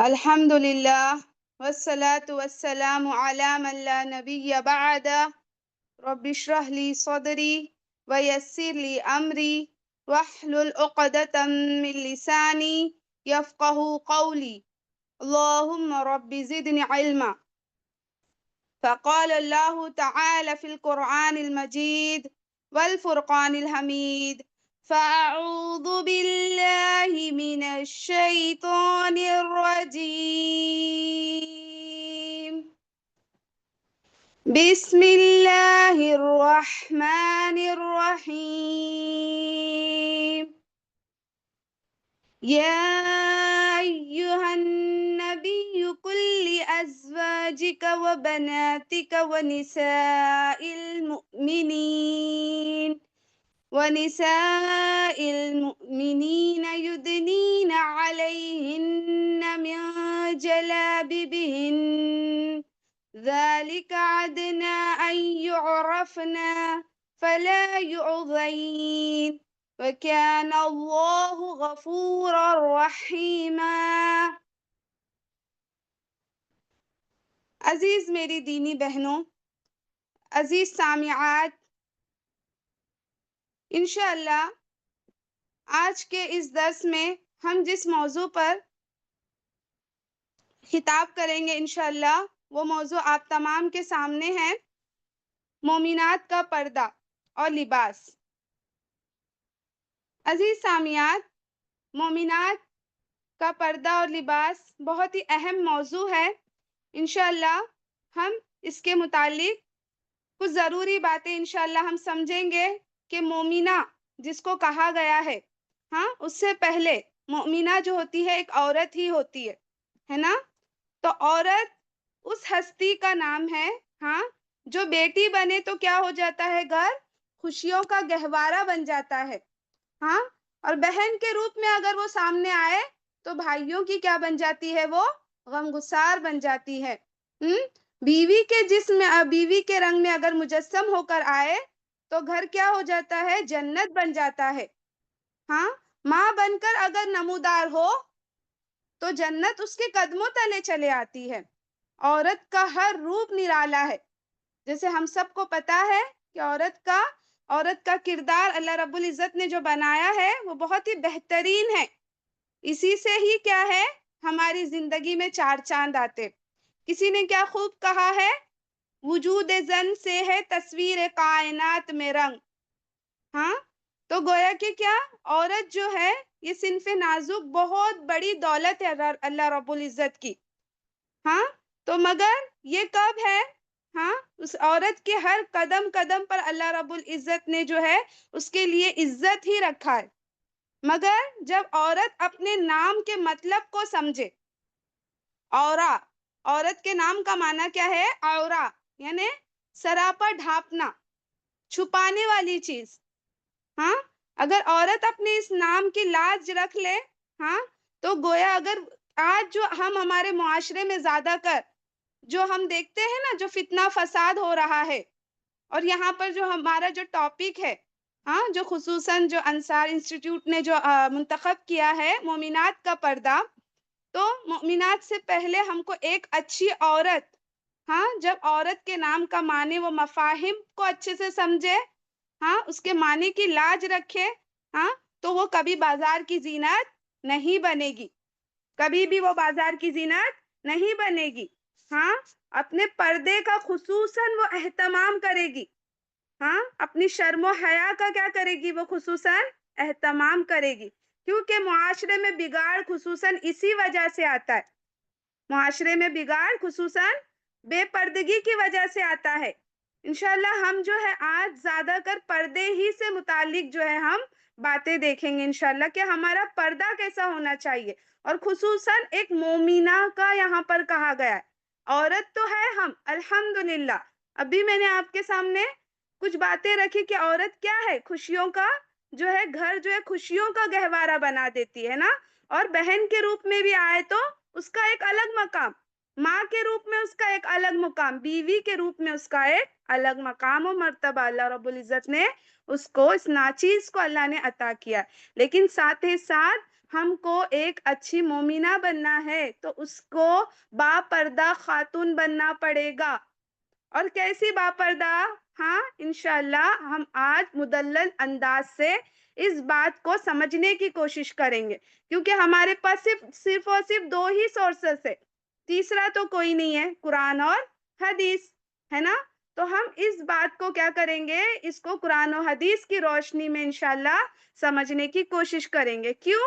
الحمد لله والصلاة والسلام على من لا نبي بعده. رب اشرح لي صدري ويسر لي أمري واحلل عقدة من لساني يفقه قولي. اللهم رب زدني علما. فقال الله تعالى في القرآن المجيد والفرقان الحميد: فأعوذ بالله من الشيطان الرجيم. بسم الله الرحمن الرحيم. يا أيها النبي قل لأزواجك وبناتك ونساء المؤمنين يدنين عليهن من جلابيبهن ذلك أدنى أن يعرفنا فلا يؤذين وكان اللہ غفورا رحیما۔ عزیز میری دینی بہنوں، عزیز سامعات، انشاءاللہ آج کے اس درس میں ہم جس موضوع پر خطاب کریں گے انشاءاللہ وہ موضوع آپ تمام کے سامنے ہے: مومنات کا پردہ اور لباس۔ عزیز سامعات، مومنات کا پردہ اور لباس بہت ہی اہم موضوع ہے۔ انشاءاللہ ہم اس کے متعلق کچھ ضروری باتیں انشاءاللہ ہم سمجھیں گے کہ مومنہ جس کو کہا گیا ہے، اس سے پہلے مومنہ جو ہوتی ہے ایک عورت ہی ہوتی ہے نا؟ تو عورت اس ہستی کا نام ہے جو بیٹی بنے تو کیا ہو جاتا ہے؟ گھر خوشیوں کا گہوارہ بن جاتا ہے، اور بہن کے روپ میں اگر وہ سامنے آئے تو بھائیوں کی کیا بن جاتی ہے؟ وہ غمگسار بن جاتی ہے۔ بیوی کے جسم میں، بیوی کے رنگ میں اگر مجسم ہو کر آئے تو گھر کیا ہو جاتا ہے؟ جنت بن جاتا ہے۔ ماں بن کر اگر نمودار ہو تو جنت اس کے قدموں تلے چلے آتی ہے۔ عورت کا ہر روپ نرالا ہے، جیسے ہم سب کو پتا ہے کہ عورت کا کردار اللہ رب العزت نے جو بنایا ہے وہ بہت ہی بہترین ہے۔ اسی سے ہی کیا ہے؟ ہماری زندگی میں چار چاند آتے۔ کسی نے کیا خوب کہا ہے: وجود زن سے ہے تصویر کائنات میں رنگ۔ تو گویا کہ کیا عورت جو ہے یہ صنف نازک بہت بڑی دولت ہے اللہ رب العزت کی۔ تو مگر یہ کب ہے؟ اس عورت کے ہر قدم قدم پر اللہ رب العزت نے جو ہے اس کے لیے عزت ہی رکھا ہے، مگر جب عورت اپنے نام کے مطلب کو سمجھے۔ عورا، عورت کے نام کا معنی کیا ہے؟ عورا یعنی سراپا ڈھانپنا، چھپانے والی چیز۔ اگر عورت اپنے اس نام کی لاج رکھ لے تو گویا اگر آج جو ہم ہمارے معاشرے میں زیادہ کر جو ہم دیکھتے ہیں نا، جو فتنہ فساد ہو رہا ہے، اور یہاں پر جو ہمارا جو ٹاپک ہے جو خصوصاً جو انصار انسٹیٹیوٹ نے جو منتخب کیا ہے مومنات کا پردہ، تو مومنات سے پہلے ہم کو ایک اچھی عورت، جب عورت کے نام کا معنی وہ مفاہیم کو اچھے سے سمجھے، اس کے معنی کی لاج رکھے، تو وہ کبھی بازار کی زینت نہیں بنے گی، کبھی بھی وہ بازار کی زینت نہیں بنے گی۔ اپنے پردے کا خصوصاً وہ اہتمام کرے گی، اپنی شرم و حیا کا کیا کرے گی؟ وہ خصوصاً اہتمام کرے گی، کیونکہ معاشرے میں بگاڑ خصوصاً اسی وجہ سے آتا ہے۔ معاشرے میں بگاڑ خصوصاً بے پردگی کی وجہ سے آتا ہے۔ انشاءاللہ ہم جو ہے آج زیادہ کر پردے ہی سے متعلق جو ہے ہم باتیں دیکھیں گے انشاءاللہ کہ ہمارا پردہ کیسا ہونا چاہیے، اور خصوصاً ایک مومنہ کا یہاں پر کہا گیا ہے۔ عورت تو ہے ہم الحمدللہ، ابھی میں نے آپ کے سامنے کچھ باتیں رکھی کہ عورت کیا ہے؟ خوشیوں کا جو ہے گھر جو ہے خوشیوں کا گہوارہ بنا دیتی ہے نا، اور بہن کے روپ میں بھی آئے تو اس کا ایک الگ مقام، ماں کے روپ میں اس کا ایک الگ مقام، بیوی کے روپ میں اس کا ایک الگ مقام و مرتبہ اللہ رب العزت نے اس کو، اس ناچیز کو اللہ نے عطا کیا۔ لیکن ساتھ ہی ساتھ ہم کو ایک اچھی مومنہ بننا ہے تو اس کو با پردہ خاتون بننا پڑے گا. اور کیسی با پردہ؟ ہاں انشاءاللہ ہم آج مدلل انداز سے اس بات کو سمجھنے کی کوشش کریں گے، کیونکہ ہمارے پاس صرف اور صرف دو ہی سورسز ہے، تیسرا تو کوئی نہیں ہے، قرآن اور حدیث ہے نا. تو ہم اس بات کو کیا کریں گے، اس کو قرآن و حدیث کی روشنی میں انشاءاللہ سمجھنے کی کوشش کریں گے. کیوں؟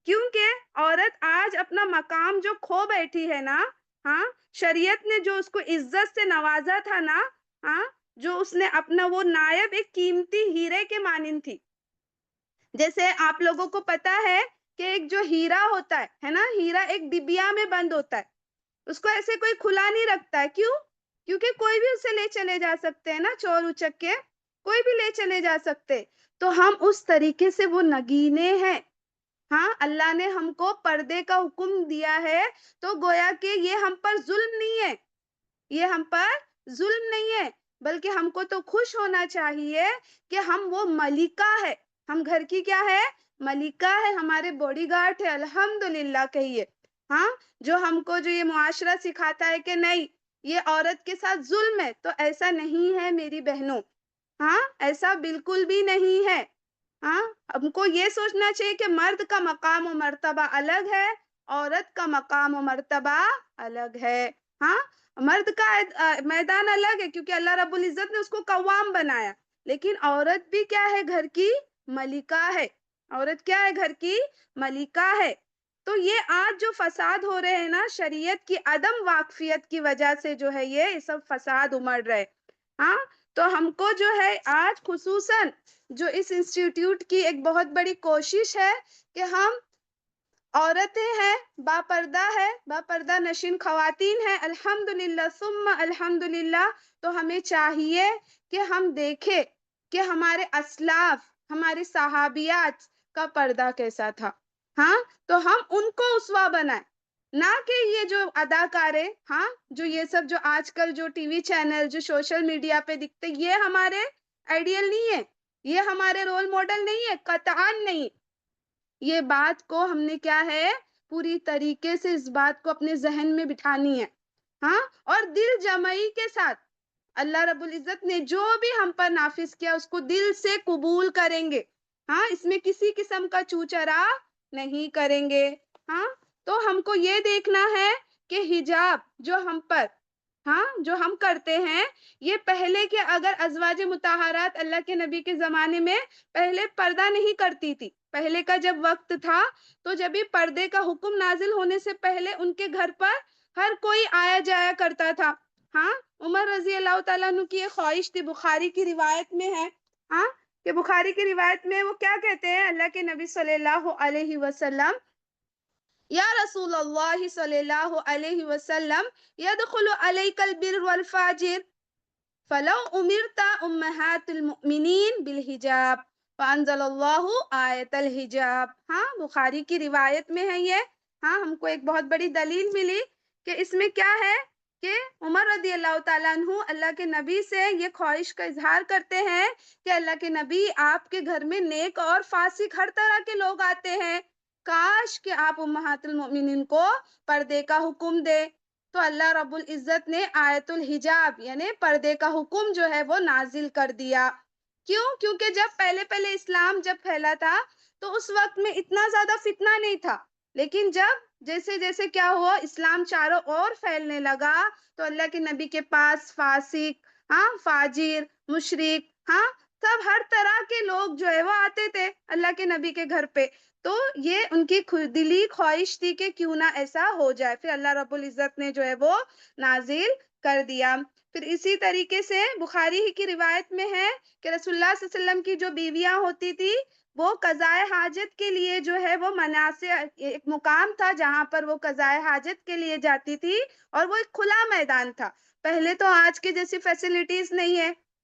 کیونکہ عورت آج اپنا مقام جو کھو بیٹھی ہے نا، ہاں شریعت نے جو اس کو عزت سے نوازا تھا نا، ہاں جو اس نے اپنا وہ نائب ایک قیمتی ہیرے کے مانند تھی. جیسے آپ لوگوں کو پتا ہے کہ ایک جو ہیرا ہوتا ہے نا، ہیرا ایک ڈبیا میں بند ہوتا ہے، اس کو ایسے کوئی کھلا نہیں رکھتا ہے. کیوں؟ کیونکہ کوئی بھی اسے لے چلے جا سکتے ہیں نا، چور اچک کے کوئی بھی لے چلے جا سکتے. تو ہم اس طریقے سے وہ نگینے ہیں. ہاں اللہ نے ہم کو پردے کا حکم دیا ہے تو گویا کہ یہ ہم پر ظلم نہیں ہے، یہ ہم پر ظلم نہیں ہے، بلکہ ہم کو تو خوش ہونا چاہیے کہ ہم وہ ملکہ ہے، ہم گھر کی کیا ہے، ملکہ ہے، ہمارے باڈی گارڈ ہے. الحمدللہ کہیے. ہاں جو ہم کو جو یہ معاشرہ سکھاتا ہے کہ نہیں یہ عورت کے ساتھ ظلم ہے، تو ایسا نہیں ہے میری بہنوں. ہاں ایسا بالکل بھی نہیں ہے. ہاں ہم کو یہ سوچنا چاہیے کہ مرد کا مقام و مرتبہ الگ ہے، عورت کا مقام و مرتبہ الگ ہے. ہاں مرد کا میدان الگ ہے، کیونکہ اللہ رب العزت نے اس کو قوام بنایا، لیکن عورت بھی کیا ہے، گھر کی ملکہ ہے. عورت کیا ہے، گھر کی ملکہ ہے. تو یہ آج جو فساد ہو رہے ہیں نا، شریعت کی عدم واقفیت کی وجہ سے جو ہے یہ سب فساد امڑ رہے. ہاں تو ہم کو جو ہے آج خصوصاً جو اس انسٹیٹیوٹ کی ایک بہت بڑی کوشش ہے کہ ہم عورتیں ہیں، با پردہ ہے، با پردہ نشین خواتین ہیں، الحمدللہ ثم الحمدللہ. تو ہمیں چاہیے کہ ہم دیکھیں کہ ہمارے اسلاف، ہمارے صحابیات کا پردہ کیسا تھا. ہاں تو ہم ان کو اسوہ بنائیں، نہ کہ یہ جو اداکارے، ہاں جو یہ سب جو آج کل جو ٹی وی چینل جو سوشل میڈیا پہ دکھتے، یہ ہمارے آئیڈیل نہیں ہے، یہ ہمارے رول ماڈل نہیں ہے، قطعاً نہیں. یہ بات کو ہم نے کیا ہے پوری طریقے سے اس بات کو اپنے ذہن میں بٹھانی ہے. ہاں اور دل جمعی کے ساتھ اللہ رب العزت نے جو بھی ہم پر نافذ کیا اس کو دل سے قبول کریں گے. ہاں اس میں کسی قسم کا چوچرا نہیں کریں گے. ہاں تو ہم کو یہ دیکھنا ہے کہ حجاب جو ہم پر، ہاں جو ہم کرتے ہیں، یہ پہلے کے اگر ازواج مطہرات اللہ کے نبی کے زمانے میں پہلے پردہ نہیں کرتی تھی، پہلے کا جب وقت تھا تو جب بھی پردے کا حکم نازل ہونے سے پہلے ان کے گھر پر ہر کوئی آیا جایا کرتا تھا. ہاں عمر رضی اللہ تعالیٰ عنہ کی ایک خواہش تھی، بخاری کی روایت میں ہے، ہاں کہ بخاری کی روایت میں وہ کیا کہتے ہیں، اللہ کے نبی صلی اللہ علیہ وسلم، یا رسول اللہ صلی اللہ علیہ وسلم یدخل علیک البر والفاجر فلو امرت امہات المؤمنین بالحجاب فانزل اللہ آیت الحجاب. ہاں بخاری کی روایت میں ہے یہ. ہاں ہم کو ایک بہت بڑی دلیل ملی کہ اس میں کیا ہے کہ عمر رضی اللہ تعالیٰ عنہ اللہ کے نبی سے یہ خواہش کا اظہار کرتے ہیں کہ اللہ کے نبی آپ کے گھر میں نیک اور فاسق ہر طرح کے لوگ آتے ہیں، کاش کہ آپ امہات المؤمنین کو پردے کا حکم دے. تو اللہ رب العزت نے آیت الحجاب یعنی پردے کا حکم جو ہے وہ نازل کر دیا. کیوں؟ کیونکہ جب پہلے پہلے اسلام جب پھیلا تھا تو اس وقت میں اتنا زیادہ فتنہ نہیں تھا، لیکن جب جیسے جیسے کیا ہوا، اسلام چاروں اور پھیلنے لگا تو اللہ کے نبی کے پاس فاسق، ہاں فاجر، مشرک، ہاں سب ہر طرح کے لوگ جو ہے وہ آتے تھے اللہ کے نبی کے گھر پہ. تو یہ ان کی دلی خواہش تھی کہ کیوں نہ ایسا ہو جائے، پھر اللہ رب العزت نے جو ہے وہ نازل کر دیا. پھر اسی طریقے سے بخاری ہی کی روایت میں ہے کہ رسول اللہ صلی اللہ علیہ وسلم کی جو بیویاں ہوتی تھی وہ قضائے حاجت کے لیے جو ہے وہ مناسع ایک مقام تھا جہاں پر وہ قضائے حاجت کے لیے جاتی تھی، اور وہ ایک کھلا میدان تھا. پہلے تو آج کی جیسی فیسلٹیز نہیں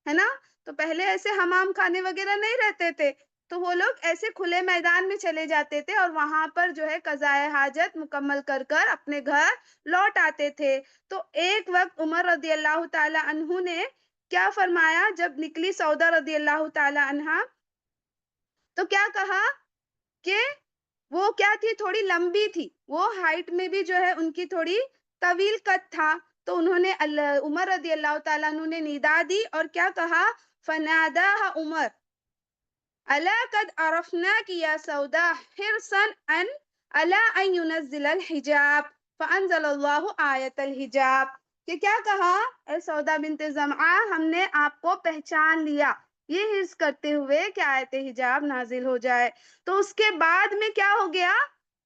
ہے نا، تو پہلے ایسے حمام خانے وغیرہ نہیں رہتے تھے، تو وہ لوگ ایسے کھلے میدان میں چلے جاتے تھے اور وہاں پر جو ہے قضائے حاجت مکمل کر کر اپنے گھر لوٹ آتے تھے. تو ایک وقت عمر رضی اللہ تعالی عنہ نے کیا فرمایا، جب نکلی سودا رضی اللہ تعالی عنہا تو کیا کہا کہ وہ کیا تھی، تھوڑی لمبی تھی، وہ ہائٹ میں بھی جو ہے ان کی تھوڑی طویل قد تھا. تو انہوں نے عمر رضی اللہ تعالیٰ عنہ نے ندا دی اور کیا کہا، فناداها عمر الا قد عرفناك يا سوداء حرصا ان الا ان ينزل الحجاب فانزل الله آیت الحجاب. کہ کیا کہا، اے سودا بنت زمعہ، ہم نے آپ کو پہچان لیا یہ حرص کرتے ہوئے کہ آیت حجاب نازل ہو جائے. تو اس کے بعد میں کیا ہو گیا،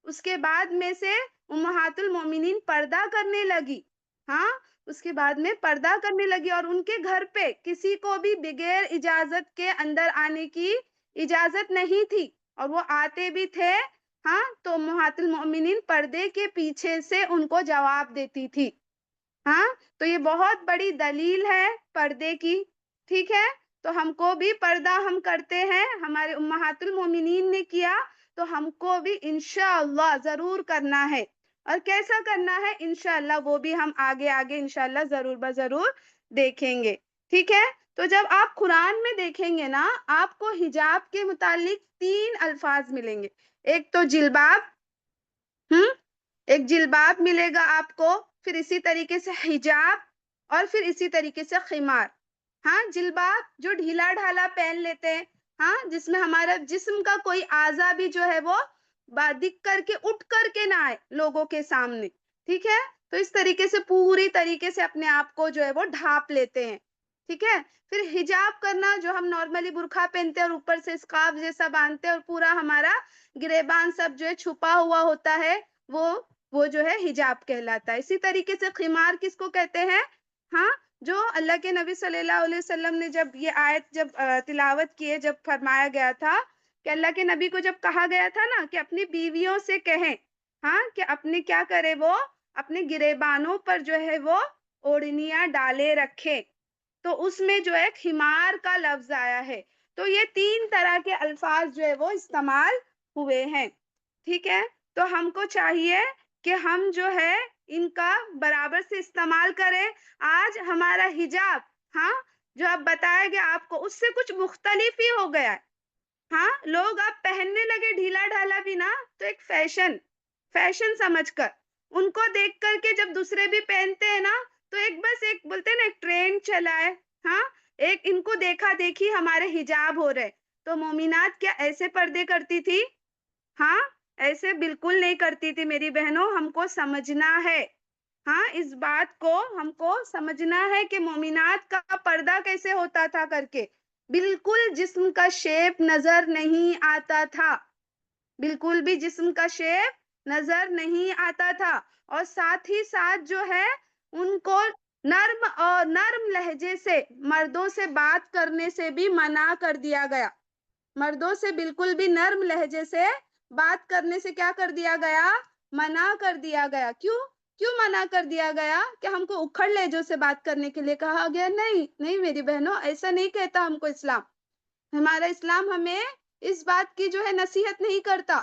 اس کے بعد میں سے امہات المومنین پردہ کرنے لگی. ہاں، اس کے بعد میں پردہ کرنے لگی اور ان کے گھر پہ کسی کو بھی بغیر اجازت کے اندر آنے کی اجازت نہیں تھی، اور وہ آتے بھی تھے ہاں تو امہات المؤمنین پردے کے پیچھے سے ان کو جواب دیتی تھی. ہاں، تو یہ بہت بڑی دلیل ہے پردے کی. ٹھیک ہے، تو ہم کو بھی پردہ ہم کرتے ہیں، ہمارے امہات المومنین نے کیا تو ہم کو بھی انشاءاللہ ضرور کرنا ہے. اور کیسا کرنا ہے انشاءاللہ وہ بھی ہم آگے آگے انشاءاللہ ضرور بضرور دیکھیں گے. ٹھیک ہے، تو جب آپ قرآن میں دیکھیں گے نا، آپ کو حجاب کے متعلق 3 الفاظ ملیں گے. ایک تو جلباب، ایک جلباب ملے گا آپ کو، پھر اسی طریقے سے حجاب، اور پھر اسی طریقے سے خمار. ہاں، جلباب جو ڈھیلا ڈھالا پہن لیتے ہیں، ہاں، جس میں ہمارا جسم کا کوئی اعضا بھی جو ہے وہ دکھ کر کے اٹھ کر کے نہ آئے لوگوں کے سامنے. ٹھیک ہے، تو اس طریقے سے پوری طریقے سے اپنے آپ کو جو ہے وہ ڈھانپ لیتے ہیں. ٹھیک ہے، پھر حجاب کرنا جو ہم نارملی برقع پہنتے ہیں اور اوپر سے اسکارف جیسا باندھتے ہیں اور پورا ہمارا گریبان سب جو ہے چھپا ہوا ہوتا ہے، وہ جو ہے حجاب کہلاتا ہے. اسی طریقے سے خمار کس کو کہتے ہیں، ہاں، جو اللہ کے نبی صلی اللہ علیہ وسلم نے جب یہ آیت جب تلاوت کیے، جب فرمایا گیا تھا کہ اللہ کے نبی کو جب کہا گیا تھا نا کہ اپنی بیویوں سے کہیں ہاں کہ اپنے کیا کرے، وہ اپنے گریبانوں پر جو ہے وہ اوڑھنیاں ڈالے رکھے، تو اس میں جو ہے خمار کا لفظ آیا ہے. تو یہ 3 طرح کے الفاظ جو ہے وہ استعمال ہوئے ہیں. ٹھیک ہے، تو ہم کو چاہیے کہ ہم جو ہے ان کا برابر سے استعمال کریں. آج ہمارا حجاب ہاں جو اب بتایا گیا آپ کو، اس سے کچھ مختلف ہی ہو گیا ہے. ہاں، لوگ اب پہننے لگے ڈھیلا ڈھالا بھی نا، تو ایک فیشن سمجھ کر ان کو دیکھ کر کے جب دوسرے بھی پہنتے ہیں نا، تو ایک بس ایک بولتے ہیں نا ایک ٹرینڈ چلا ہے. ہاں، ایک ان کو دیکھا دیکھی ہمارے حجاب ہو رہے. تو مومنات کیا ایسے پردے کرتی تھی؟ ہاں، ایسے بالکل نہیں کرتی تھی میری بہنوں. ہم کو سمجھنا ہے، ہاں، اس بات کو ہم کو سمجھنا ہے کہ مومنات کا پردہ کیسے ہوتا تھا کر کے. بالکل جسم کا شیپ نظر نہیں آتا تھا، بالکل بھی جسم کا شیپ نظر نہیں آتا تھا. اور ساتھ ہی ساتھ جو ہے ان کو نرم لہجے سے مردوں سے بات کرنے سے بھی منع کر دیا گیا. مردوں سے بالکل بھی نرم لہجے سے بات کرنے سے کیا کر دیا گیا، منع کر دیا گیا. کیوں منع کر دیا گیا؟ کہ ہم کو اکھڑ لہجوں سے بات کرنے کے لیے کہا گیا؟ نہیں نہیں میری بہنوں، ایسا نہیں کہتا ہم کو اسلام. ہمارا اسلام ہمیں اس بات کی جو ہے نصیحت نہیں کرتا،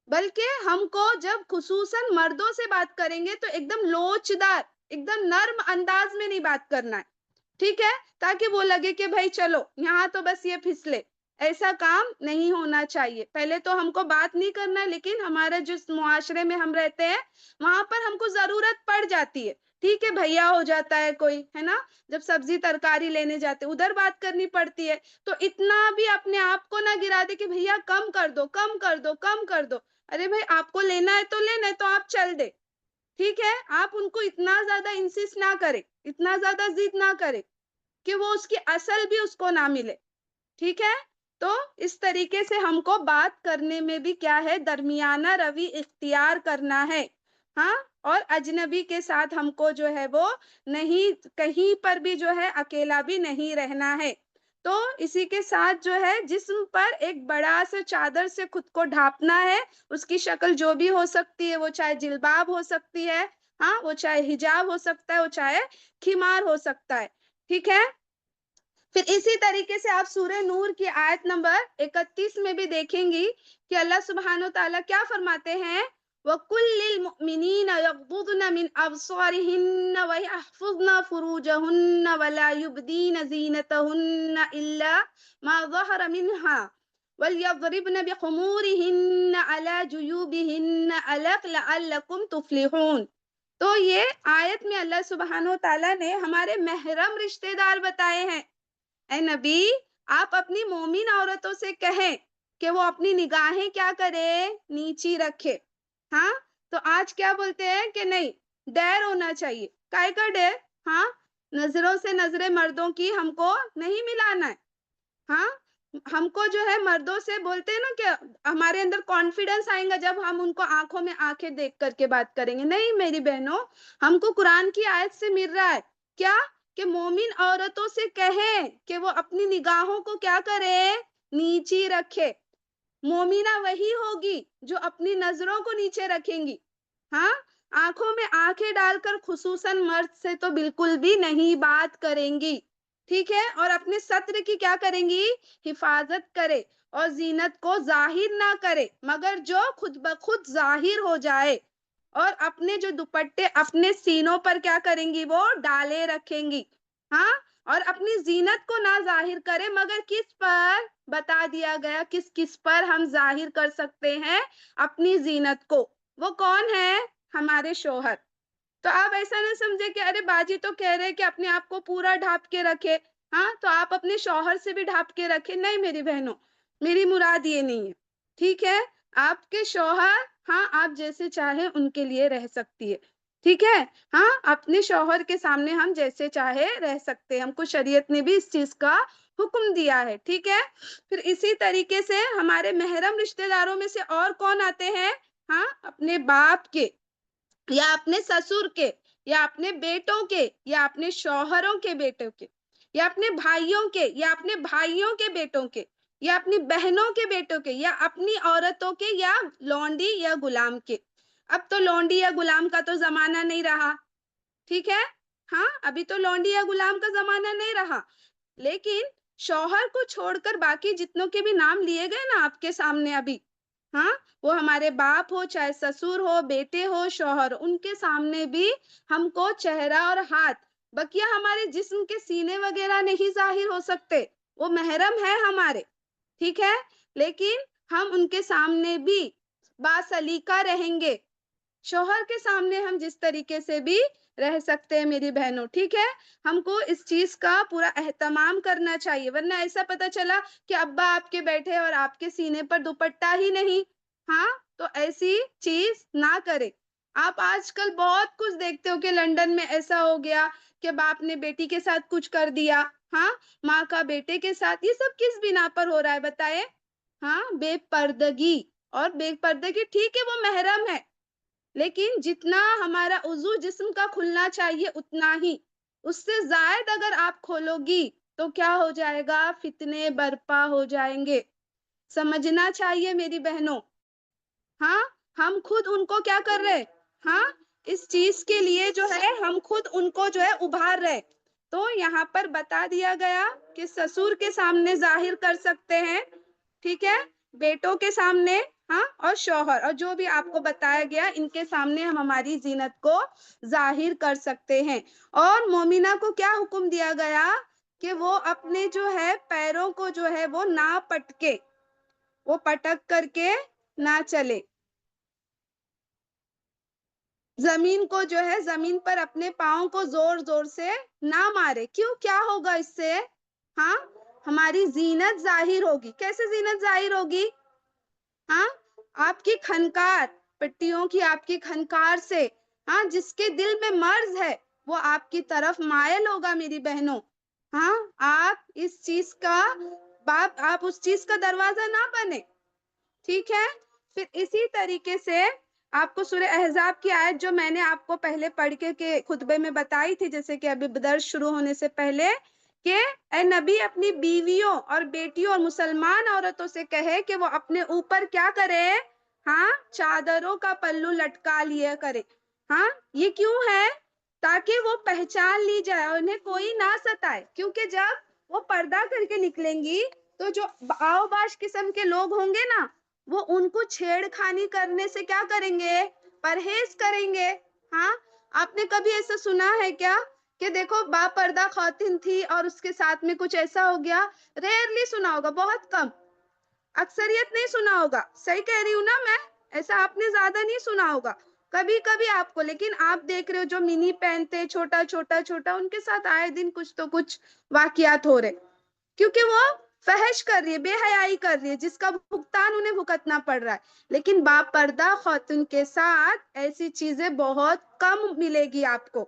بلکہ ہم کو جب خصوصاً مردوں سے بات کریں گے تو ایک دم لوچدار، ایک دم نرم انداز میں نہیں بات کرنا ہے. ٹھیک ہے، تاکہ وہ لگے کہ بھائی چلو یہاں تو بس یہ پھسلے. ایسا کام نہیں ہونا چاہیے. پہلے تو ہم کو بات نہیں کرنا، لیکن ہمارے جس معاشرے میں ہم رہتے ہیں وہاں پر ہم کو ضرورت پڑ جاتی ہے. ٹھیک ہے، بھیا ہو جاتا ہے کوئی ہے نا، جب سبزی ترکاری لینے جاتے ادھر بات کرنی پڑتی ہے. تو اتنا بھی اپنے آپ کو نہ گرا دے کہ بھیا کم کر دو کم کر دو کم کر دو. ارے بھائی آپ کو لینا ہے تو لینا ہے تو آپ چل دے. ٹھیک ہے، آپ ان کو اتنا زیادہ انسسٹ نہ کرے، اتنا زیادہ ضد نہ کرے کہ وہ اس کی اصل بھی اس کو نہ ملے. ٹھیک ہے، تو اس طریقے سے ہم کو بات کرنے میں بھی کیا ہے، درمیانہ روی اختیار کرنا ہے. ہاں، اور اجنبی کے ساتھ ہم کو جو ہے وہ نہیں، کہیں پر بھی جو ہے اکیلا بھی نہیں رہنا ہے. تو اسی کے ساتھ جو ہے جسم پر ایک بڑا سا چادر سے خود کو ڈھانپنا ہے. اس کی شکل جو بھی ہو سکتی ہے، وہ چاہے جلباب ہو سکتی ہے، ہاں، وہ چاہے حجاب ہو سکتا ہے، وہ چاہے خمار ہو سکتا ہے. ٹھیک ہے، پھر اسی طریقے سے آپ سورہ نور کی آیت نمبر 31 میں بھی دیکھیں گی کہ اللہ سبحانہ و تعالیٰ کیا فرماتے ہیں، وَقُلْ لِلْمُؤْمِنِينَ يَغْضُضْنَ مِنْ أَبْصَارِهِنَّ وَيَحْفَظْنَ فُرُوجَهُنَّ وَلَا يُبْدِينَ زِينَتَهُنَّ إِلَّا مَا ظَهَرَ مِنْهَا وَلْيَضْرِبْنَ بِخُمُورِهِنَّ عَلَى جُيُوبِهِنَّ لَعَلَّكُمْ تُفْلِحُونَ۔ تو یہ آیت میں اللہ سبحانہ و تعالیٰ نے ہمارے محرم رشتہ دار بتائے ہیں۔ اے نبی، آپ اپنی مومن عورتوں سے کہیں کہ وہ اپنی نگاہیں کیا کرے؟ نیچی رکھے۔ ہاں، تو آج کیا بولتے ہیں کہ نہیں، ڈیر ہونا چاہیے۔ کائے کا ڈیر؟ ہاں، نظروں سے نظریں مردوں کی ہم کو نہیں ملانا ہے۔ ہاں، ہم کو جو ہے مردوں سے بولتے ہیں نا کہ ہمارے اندر کانفیڈنس آئے گا جب ہم ان کو آنکھوں میں آنکھیں دیکھ کر کے بات کریں گے۔ نہیں میری بہنوں، ہم کو قرآن کی آیت سے مل رہا ہے کیا کہ مومن عورتوں سے کہیں کہ وہ اپنی نگاہوں کو کیا کرے؟ نیچی رکھے۔ مومنہ وہی ہوگی جو اپنی نظروں کو نیچے رکھیں گی۔ ہاں، آنکھوں میں آنکھیں ڈال کر خصوصاً مرد سے تو بالکل بھی نہیں بات کریں گی، ٹھیک ہے؟ اور اپنے ستر کی کیا کریں گی؟ حفاظت کرے اور زینت کو ظاہر نہ کرے، مگر جو خود بخود ظاہر ہو جائے، اور اپنے جو دوپٹے اپنے سینوں پر کیا کریں گی؟ وہ ڈالے رکھیں گی۔ ہاں، اور اپنی زینت کو نہ ظاہر کرے، مگر کس پر؟ بتا دیا گیا کس کس پر ہم ظاہر کر سکتے ہیں اپنی زینت کو۔ وہ کون ہے؟ ہمارے شوہر۔ تو آپ ایسا نہ سمجھے کہ ارے باجی تو کہہ رہے کہ اپنے آپ کو پورا ڈھانپ کے رکھے، ہاں تو آپ اپنے شوہر سے بھی ڈھانپ کے رکھے۔ نہیں میری بہنوں، میری مراد یہ نہیں ہے، ٹھیک ہے؟ آپ کے شوہر، ہاں آپ جیسے چاہے ان کے لیے رہ سکتی ہے، ٹھیک ہے؟ ہاں، اپنے شوہر کے سامنے ہم جیسے چاہے رہ سکتے ہیں، ہم کو شریعت نے بھی اس چیز کا حکم دیا ہے، ٹھیک ہے؟ پھر اسی طریقے سے ہمارے محرم رشتہ داروں میں سے اور کون آتے ہیں؟ ہاں، اپنے باپ کے یا اپنے سسر کے یا اپنے بیٹوں کے یا اپنے شوہروں کے بیٹوں کے یا اپنے بھائیوں کے یا اپنے بھائیوں کے بیٹوں کے یا اپنی بہنوں کے بیٹوں کے یا اپنی عورتوں کے یا لونڈی یا غلام کے۔ اب تو لونڈی یا غلام کا تو زمانہ نہیں رہا، ٹھیک ہے؟ ہاں، ابھی تو لونڈی یا غلام کا زمانہ نہیں رہا، لیکن شوہر کو چھوڑ کر باقی جتنوں کے بھی نام لیے گئے نا آپ کے سامنے ابھی، ہاں وہ ہمارے باپ ہو، چاہے سسر ہو، بیٹے ہو، شوہر، ان کے سامنے بھی ہم کو چہرہ اور ہاتھ، بقیہ ہمارے جسم کے سینے وغیرہ نہیں ظاہر ہو سکتے، وہ محرم ہے ہمارے، ٹھیک ہے؟ لیکن ہم ان کے سامنے بھی باسلیقہ رہیں گے، شوہر کے سامنے ہم جس طریقے سے بھی رہ سکتے ہیں میری بہنوں، ٹھیک ہے؟ ہم کو اس چیز کا پورا اہتمام کرنا چاہیے، ورنہ ایسا پتا چلا کہ ابا آپ کے بیٹھے اور آپ کے سینے پر دوپٹہ ہی نہیں، ہاں تو ایسی چیز نہ کرے۔ آپ آج کل بہت کچھ دیکھتے ہو کہ لندن میں ایسا ہو گیا کہ باپ نے بیٹی کے ساتھ کچھ کر دیا، ہاں ماں کا بیٹے کے ساتھ، یہ سب کس بنا پر ہو رہا ہے بتائے؟ ہاں، بے پردگی، اور بے پردگی ٹھیک ہے وہ محرم ہے، لیکن جتنا ہمارا عضو جسم کا کھلنا چاہیے اتنا ہی، اس سے زائد اگر آپ کھولو گی تو کیا ہو جائے گا؟ فتنے برپا ہو جائیں گے۔ سمجھنا چاہیے میری بہنوں، ہاں ہم خود ان کو کیا کر رہے؟ ہاں، اس چیز کے لیے جو ہے ہم خود ان کو جو ہے ابھار رہے۔ تو یہاں پر بتا دیا گیا کہ سسر کے سامنے ظاہر کر سکتے ہیں، ٹھیک ہے؟ بیٹوں کے سامنے، ہاں اور شوہر، اور جو بھی آپ کو بتایا گیا ان کے سامنے ہم ہماری زینت کو ظاہر کر سکتے ہیں۔ اور مومنہ کو کیا حکم دیا گیا کہ وہ اپنے جو ہے پیروں کو جو ہے وہ نہ پٹکے، وہ پٹک کر کے نہ چلے، زمین کو جو ہے زمین پر اپنے پاؤں کو زور زور سے نہ مارے۔ کیوں؟ کیا ہوگا اس سے؟ ہاں، ہماری زینت ظاہر ہوگی۔ کیسے زینت ظاہر ہوگی؟ ہاں، آپ کی کھنکار، پٹیوں کی آپ کی کھنکار سے، ہاں جس کے دل میں مرض ہے وہ آپ کی طرف مائل ہوگا میری بہنوں۔ ہاں، آپ اس چیز کا باپ، آپ اس چیز کا دروازہ نہ بنے، ٹھیک ہے؟ پھر اسی طریقے سے آپ کو سورہ احزاب کی آیت جو میں نے آپ کو پہلے پڑھ کے خطبے میں بتائی تھی، جیسے کہ ابھی درس شروع ہونے سے پہلے، کہ اے نبی اپنی بیویوں اور بیٹیوں اور مسلمان عورتوں سے کہے کہ وہ اپنے اوپر کیا کرے؟ ہاں، چادروں کا پلو لٹکا لیا کرے۔ ہاں، یہ کیوں ہے؟ تاکہ وہ پہچان لی جائے اور انہیں کوئی نہ ستائے، کیونکہ جب وہ پردہ کر کے نکلیں گی تو جو آؤ باش قسم کے لوگ ہوں گے نا، وہ ان کو چھیڑ خانی کرنے سے کیا کریں گے؟ پرہیز کریں گے۔ ہاں، آپ نے کبھی ایسا سنا ہے کیا کہ دیکھو با پردہ خواتین تھی اور اس کے ساتھ میں کچھ ایسا ہو گیا؟ ریئرلی سنا ہوگا، بہت کم۔ اکثریت نہیں سنا ہوگا، صحیح کہہ رہی ہوں نا میں؟ ایسا آپ نے زیادہ نہیں سنا ہوگا، کبھی کبھی آپ کو، لیکن آپ دیکھ رہے ہو جو منی پہنتے چھوٹا چھوٹا چھوٹا، ان کے ساتھ آئے دن کچھ تو کچھ واقعات ہو رہے، کیونکہ وہ فحش کر رہی ہے، بے حیائی کر رہی ہے، جس کا بھگتان انہیں بھگتنا پڑ رہا ہے۔ لیکن با پردہ خاتون کے ساتھ ایسی چیزیں بہت کم ملے گی آپ کو،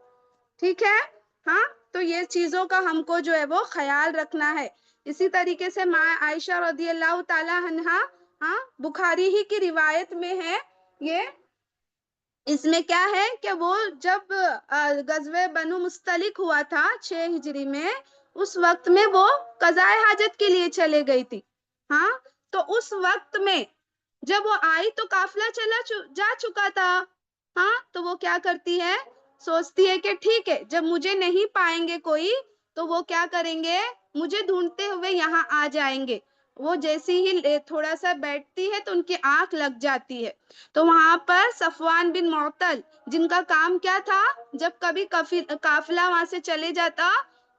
ٹھیک ہے؟ ہاں، تو یہ چیزوں کا ہم کو جو ہے وہ خیال رکھنا ہے۔ اسی طریقے سے ماں عائشہ رضی اللہ تعالی عنہا، ہاں، بخاری ہی کی روایت میں ہے یہ، اس میں کیا ہے کہ وہ جب غزوہ بنو مستلق ہوا تھا 6 ہجری میں، اس وقت میں وہ قضاء حاجت کے لیے چلے گئی تھی، ہاں، تو اس وقت میں جب وہ آئی تو قافلہ جا چکا تھا، ہاں، تو وہ کیا کرتی ہے، سوچتی ہے کہ ٹھیک ہے، جب مجھے نہیں پائیں گے کوئی تو وہ کیا کریں گے، مجھے ڈھونڈتے ہوئے یہاں آ جائیں گے۔ وہ جیسی ہی تھوڑا سا بیٹھتی ہے تو ان کی آنکھ لگ جاتی ہے، تو وہاں پر صفوان بن معطل، جن کا کام کیا تھا، جب کبھی قافلہ وہاں سے چلے جاتا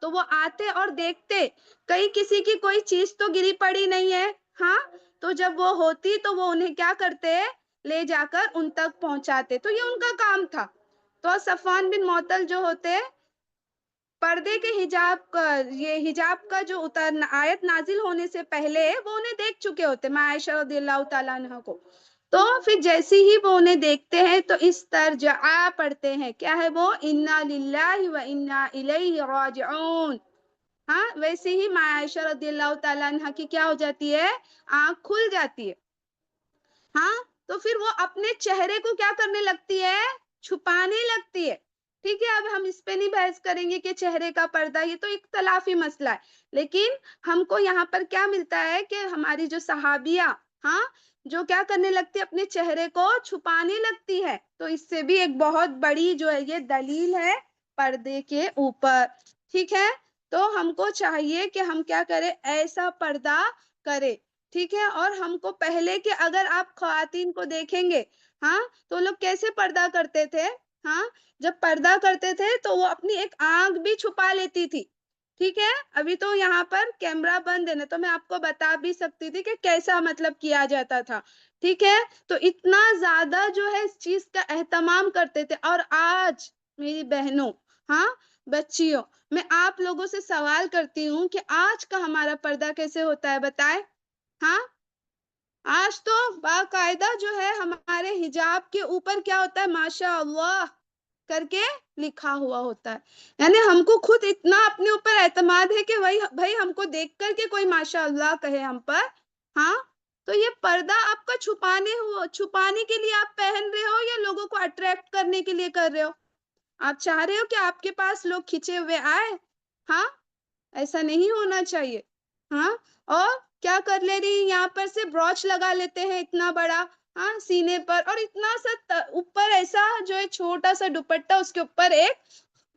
تو وہ آتے اور دیکھتے کہیں کسی کی کوئی چیز تو گری پڑی نہیں ہے، ہاں، تو جب وہ ہوتی تو وہ انہیں کیا کرتے، لے جا کر ان تک پہنچاتے، تو یہ ان کا کام تھا۔ تو صفوان بن معطل جو ہوتے، پردے کے یہ حجاب کا جو آیت نازل ہونے سے پہلے وہ انہیں دیکھ چکے ہوتے، ماں عائشہ رضی اللہ تعالیٰ عنہ کو، تو پھر جیسے ہی وہ انہیں دیکھتے ہیں تو اس ترجعہ پڑھتے ہیں، کیا ہے وہ، انا للہ و انا الیہ راجعون، ہاں، ویسے ہی ماں عائشہ رضی اللہ تعالیٰ عنہ کی کیا ہو جاتی ہے، آنکھ کھل جاتی ہے، ہاں، تو پھر وہ اپنے چہرے کو کیا کرنے لگتی ہے، چھپانے لگتی ہے، ٹھیک ہے؟ اب ہم اس پہ نہیں بحث کریں گے کہ چہرے کا پردہ، یہ تو اختلافی مسئلہ ہے، لیکن ہم کو یہاں پر کیا ملتا ہے کہ ہماری جو صحابیہ، ہاں، جو کیا کرنے لگتی ہے، اپنے چہرے کو چھپانے لگتی ہے، تو اس سے بھی ایک بہت بڑی جو ہے یہ دلیل ہے پردے کے اوپر، ٹھیک ہے؟ تو ہم کو چاہیے کہ ہم کیا کریں، ایسا پردہ کرے، ٹھیک ہے؟ اور ہم کو پہلے کے اگر آپ خواتین کو دیکھیں گے، ہاں، تو لوگ کیسے پردہ کرتے تھے، ہاں، جب پردہ کرتے تھے تو وہ اپنی ایک آنکھ بھی چھپا لیتی تھی، ٹھیک ہے؟ ابھی تو یہاں پر کیمرہ بند ہے نا، تو میں آپ کو بتا بھی سکتی تھی کہ کیسا مطلب کیا جاتا تھا، ٹھیک ہے؟ تو اتنا زیادہ جو ہے اس چیز کا اہتمام کرتے تھے، اور آج میری بہنوں، ہاں، بچیوں، میں آپ لوگوں سے سوال کرتی ہوں کہ آج کا ہمارا پردہ کیسے ہوتا ہے، بتائیں؟ ہاں، آج تو باقاعدہ جو ہے ہمارے حجاب کے اوپر کیا ہوتا ہے، ماشاء اللہ کر کے لکھا ہوا ہوتا ہے، یعنی ہم کو خود اتنا اپنے اوپر اعتماد ہے کہ بھائی ہم کو دیکھ کر کے کوئی ماشاء اللہ کہے ہم پر، ہاں، تو یہ پردہ آپ کا چھپانے کے لیے آپ پہن رہے ہو یا لوگوں کو اٹریکٹ کرنے کے لیے کر رہے ہو؟ آپ چاہ رہے ہو کہ آپ کے پاس لوگ کھچے ہوئے آئے؟ ہاں، ایسا نہیں ہونا چاہیے، ہاں، اور کیا کر لے رہی، یہاں پر سے بروچ لگا لیتے ہیں اتنا بڑا، ہاں، سینے پر، اور اتنا سا اوپر ایسا جو ہے چھوٹا سا دوپٹہ، اس کے اوپر ایک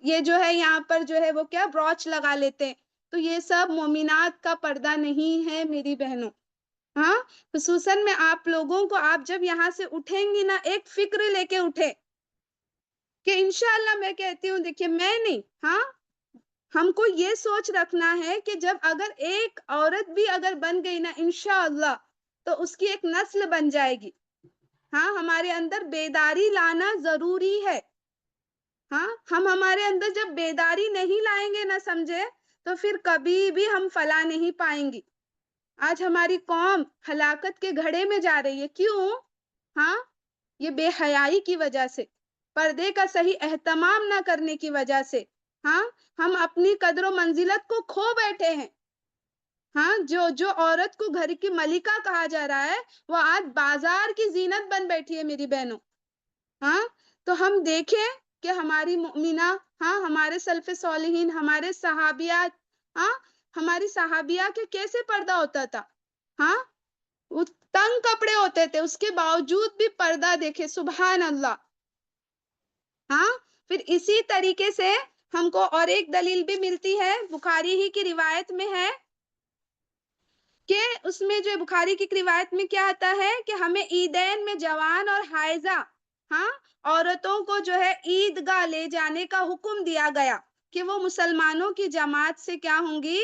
یہ جو ہے یہاں پر جو ہے وہ کیا بروچ لگا لیتے ہیں، تو یہ سب مومنات کا پردہ نہیں ہے میری بہنوں، ہاں، خصوصاً میں آپ لوگوں کو، آپ جب یہاں سے اٹھیں گی نا، ایک فکر لے کے اٹھے کہ انشاءاللہ، میں کہتی ہوں، دیکھیے میں نہیں، ہاں، ہم کو یہ سوچ رکھنا ہے کہ جب اگر ایک عورت بھی اگر بن گئی نا، انشاءاللہ، تو اس کی ایک نسل بن جائے گی، ہاں، ہمارے اندر بیداری لانا ضروری ہے، ہاں، ہم ہمارے اندر جب بیداری نہیں لائیں گے نا، سمجھے، تو پھر کبھی بھی ہم فلاح نہیں پائیں گی۔ آج ہماری قوم ہلاکت کے گھڑے میں جا رہی ہے، کیوں؟ ہاں، یہ بے حیائی کی وجہ سے، پردے کا صحیح اہتمام نہ کرنے کی وجہ سے، ہاں، ہم اپنی قدر و منزلت کو کھو بیٹھے ہیں، ہاں، جو عورت کو گھر کی ملکہ کہا جا رہا ہے، وہ آج بازار کی زینت بن بیٹھی ہے میری بہنوں، ہاں، تو ہم دیکھیں کہ ہماری مؤمنہ، ہاں، ہمارے سلف صالحین، ہمارے صحابیات، ہاں، ہماری صحابیہ کے کیسے پردہ ہوتا تھا، ہاں، وہ تنگ کپڑے ہوتے تھے، اس کے باوجود بھی پردہ، دیکھے، سبحان اللہ، ہاں، پھر اسی طریقے سے ہم کو اور ایک دلیل بھی ملتی ہے، بخاری ہی کی روایت میں ہے کہ اس میں جو بخاری کی روایت میں کیا آتا ہے کہ ہمیں عیدین میں جوان اور حائضہ، ہاں، عورتوں کو جو ہے عیدگاہ لے جانے کا حکم دیا گیا کہ وہ مسلمانوں کی جماعت سے کیا ہوں گی،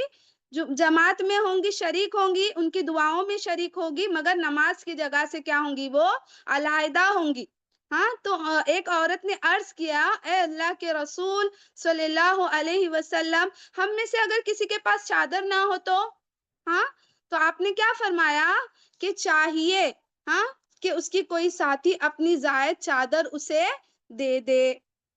جو جماعت میں ہوں گی، شریک ہوں گی، ان کی دعاؤں میں شریک ہوگی، مگر نماز کی جگہ سے کیا ہوں گی؟ وہ علیحدہ ہوں گی۔ ہاں، تو ایک عورت نے عرض کیا، اے اللہ کے رسول صلی اللہ علیہ وسلم، ہم میں سے اگر کسی کے پاس چادر نہ ہو تو؟ ہاں، تو آپ نے کیا فرمایا کہ چاہیے ہاں کہ اس کی کوئی ساتھی اپنی زائد چادر اسے دے دے۔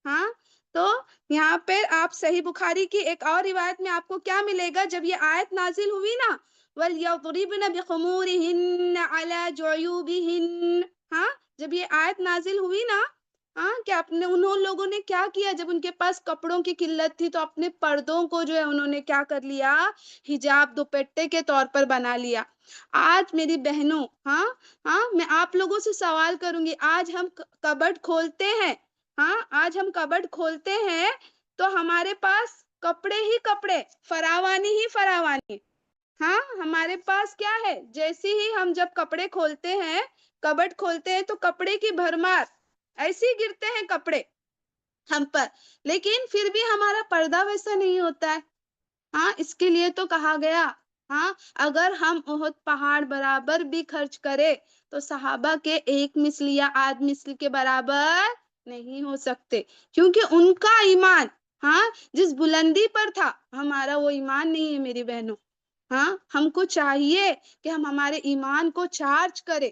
ہاں، تو یہاں پہ آپ صحیح بخاری کی ایک اور روایت میں آپ کو کیا ملے گا؟ جب یہ آیت نازل ہوئی نا، وَلْيَضْرِبْنَ بِخُمُورِهِنَّ عَلَى جُعُوبِهِنَّ، ہاں، جب یہ آیت نازل ہوئی نا، ہاں، کہ اپنے انہوں لوگوں نے کیا کیا، جب ان کے پاس کپڑوں کی قلت تھی تو اپنے پردوں کو جو ہے انہوں نے کیا کر لیا؟ حجاب، دوپٹے کے طور پر بنا لیا۔ آج میری بہنوں، ہاں ہاں، میں آپ لوگوں سے سوال کروں گی، آج ہم کبڈ کھولتے ہیں، ہاں، آج ہم کبڈ کھولتے ہیں تو ہمارے پاس کپڑے ہی کپڑے، فراوانی ہی فراوانی، ہاں، ہمارے پاس کیا ہے؟ جیسے ہی ہم جب کپڑے کھولتے ہیں، کبڈ کھولتے ہیں، تو کپڑے کی بھرمار، ایسے ہی گرتے ہیں کپڑے ہم پر، لیکن پھر بھی ہمارا پردہ ویسا نہیں ہوتا ہے۔ ہاں، اس کے لیے تو کہا گیا، ہاں، اگر ہم احد پہاڑ برابر بھی خرچ کرے تو صحابہ کے ایک مثل یا آدھ مثل کے برابر نہیں ہو سکتے، کیونکہ ان کا ایمان، ہاں، جس بلندی پر تھا، ہمارا وہ ایمان نہیں ہے میری بہنوں۔ ہاں، ہم کو چاہیے کہ ہم ہمارے ایمان کو چارج کرے۔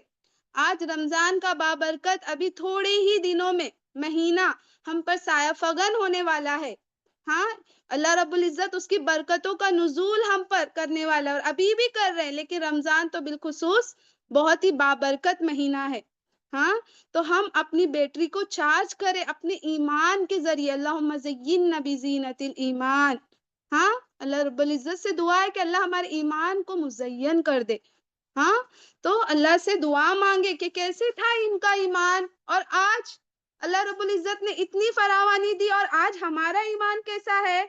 آج رمضان کا بابرکت ابھی تھوڑے ہی دنوں میں مہینہ ہم پر سایہ فگن ہونے والا ہے۔ ہاں، اللہ رب العزت اس کی برکتوں کا نزول ہم پر کرنے والا ہے، اور ابھی بھی کر رہے ہیں، لیکن رمضان تو بالخصوص بہت ہی بابرکت مہینہ ہے۔ ہاں، تو ہم اپنی بیٹری کو چارج کریں اپنے ایمان کے ذریعے، اللہم زینا بزینت الایمان۔ ہاں، اللہ رب العزت سے دعا ہے کہ اللہ ہمارے ایمان کو مزین کر دے۔ ہاں، تو اللہ سے دعا مانگے کہ کیسے تھا ان کا ایمان، اور آج اللہ رب العزت نے اتنی فراوانی دی، اور آج ہمارا ایمان کیسا ہے؟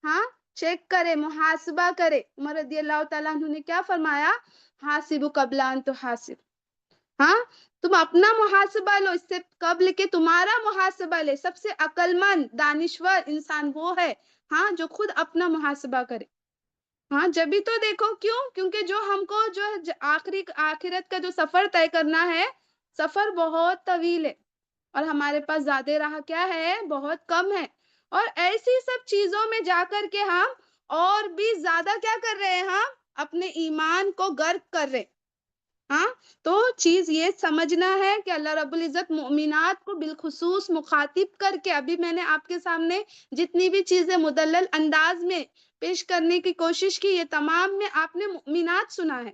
ہاں، چیک کرے، محاسبہ کرے۔ عمر رضی اللہ تعالیٰ عنہ نے کیا فرمایا؟ حاسب قبل ان تحاسب، ہاں، تم اپنا محاسبہ لو اس سے قبل کہ تمہارا محاسبہ لے۔ سب سے عقل مند، دانشور انسان وہ ہے، ہاں، جو خود اپنا محاسبہ کرے۔ ہاں، جبھی تو دیکھو، کیوں؟ کیونکہ جو ہم کو جو آخرت کا جو سفر طے کرنا ہے، سفر بہت طویل ہے، اور ہمارے پاس زیادہ راہ کیا ہے؟ بہت کم ہے، اور ایسی سب چیزوں میں جا کر کے ہم اور بھی زیادہ کیا کر رہے ہیں؟ ہم اپنے ایمان کو غرق کر رہے۔ ہاں، تو چیز یہ سمجھنا ہے کہ اللہ رب العزت مومنات کو بالخصوص مخاطب کر کے، ابھی میں نے آپ کے سامنے جتنی بھی چیزیں مدلل انداز میں پیش کرنے کی کوشش کی، یہ تمام میں آپ نے مومنات سنا ہے۔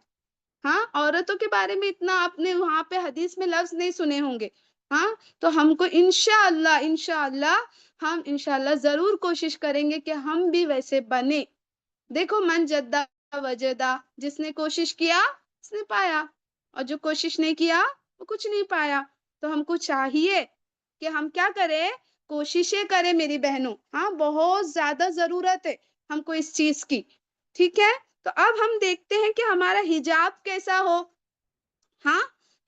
ہاں، عورتوں کے بارے میں اتنا آپ نے وہاں پہ حدیث میں لفظ نہیں سنے ہوں گے۔ ہاں، تو ہم کو انشاءاللہ ہم انشاءاللہ ضرور کوشش کریں گے کہ ہم بھی ویسے بنے۔ دیکھو، من جدہ وجدہ، جس نے کوشش کیا اس نے پایا، اور جو کوشش نہیں کیا وہ کچھ نہیں پایا۔ تو ہم کو چاہیے کہ ہم کیا کریں؟ کوششیں کریں میری بہنوں۔ ہاں، بہت زیادہ ضرورت ہے ہم کو اس چیز کی، ٹھیک ہے؟ تو اب ہم دیکھتے ہیں کہ ہمارا حجاب کیسا ہو۔ ہاں،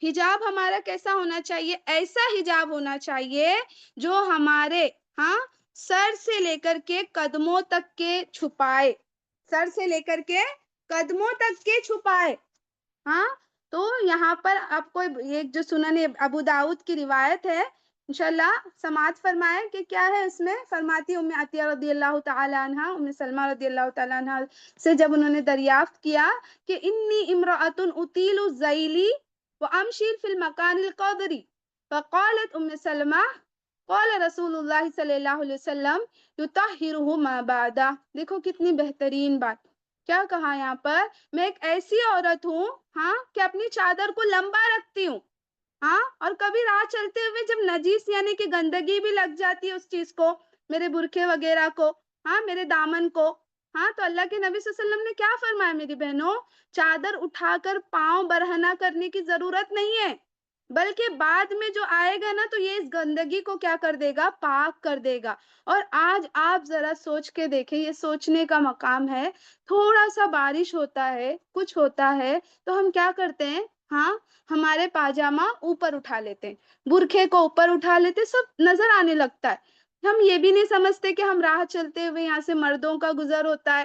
حجاب ہمارا کیسا ہونا چاہیے؟ ایسا حجاب ہونا چاہیے جو ہمارے، ہاں، سر سے لے کر کے قدموں تک کے چھپائے، سر سے لے کر کے قدموں تک کے چھپائے۔ ہاں، تو یہاں پر آپ کو ایک جو سنن ابو داؤد کی روایت ہے، انشاءاللہ سماعت فرمائے کہ کیا ہے اس میں؟ فرماتی ام عطیہ رضی اللہ تعالی عنہ، ام سلمہ رضی اللہ تعالی عنہ سے جب انہوں نے دریافت کیا کہ انی امرأۃ اطیل الذیلی وامشی فی المکان القدری، فقالت ام سلمہ قال رسول اللہ صلی اللہ علیہ وسلم یطہرہ ما بعدہ۔ دیکھو کتنی بہترین بات، کیا کہا یہاں پر؟ میں ایک ایسی عورت ہوں، ہاں، کہ اپنی چادر کو لمبا رکھتی ہوں، ہاں، اور کبھی راہ چلتے ہوئے جب نجیس یعنی کہ گندگی بھی لگ جاتی ہے اس چیز کو، میرے برقعے وغیرہ کو، ہاں، میرے دامن کو، ہاں، تو اللہ کے نبی صلی اللہ علیہ وسلم نے کیا فرمایا میری بہنوں؟ چادر اٹھا کر پاؤں برہنہ کرنے کی ضرورت نہیں ہے، بلکہ بعد میں جو آئے گا نا تو یہ اس گندگی کو کیا کر دے گا؟ پاک کر دے گا۔ اور آج آپ ذرا سوچ کے دیکھیں، یہ سوچنے کا مقام ہے، تھوڑا سا بارش ہوتا ہے، کچھ ہوتا ہے، تو ہم کیا کرتے ہیں؟ ہاں، ہمارے پاجامہ اوپر اٹھا لیتے ہیں، برقعے کو اوپر اٹھا لیتے، سب نظر آنے لگتا ہے۔ ہم یہ بھی نہیں سمجھتے کہ ہم راہ چلتے ہوئے یہاں سے مردوں کا گزر ہوتا ہے،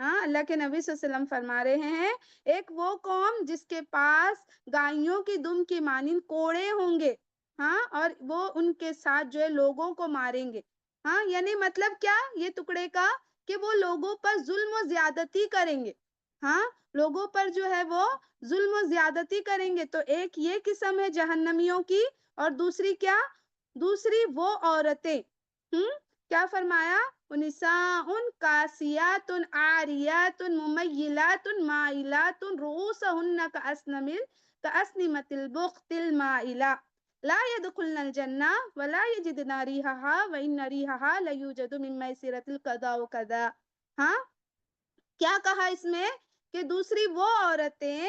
ہاں، اللہ کے نبی صلی اللہ علیہ وسلم فرما رہے ہیں ایک وہ قوم جس کے پاس گائیوں کی دم کی مانند کوڑے ہوں گے، ہاں، اور وہ ان کے ساتھ جو ہے لوگوں کو ماریں گے، ہاں، یعنی مطلب کیا یہ ٹکڑے کا کہ وہ لوگوں پر ظلم و زیادتی کریں گے، ہاں، لوگوں پر جو ہے وہ ظلم و زیادتی کریں گے۔ تو ایک یہ قسم ہے جہنمیوں کی، اور دوسری کیا؟ دوسری وہ عورتیں، کیا فرمایا؟ نساء کاسیات عاریات ممیلات مائلات رؤوسهن كأسنمة البخت المائلة لا يدخلن الجنة ولا يجدن ريحها وإن ريحها ليوجد من ميسرة الكذا وكذا۔ ہاں، کیا کہا اس میں؟ کہ دوسری وہ عورتیں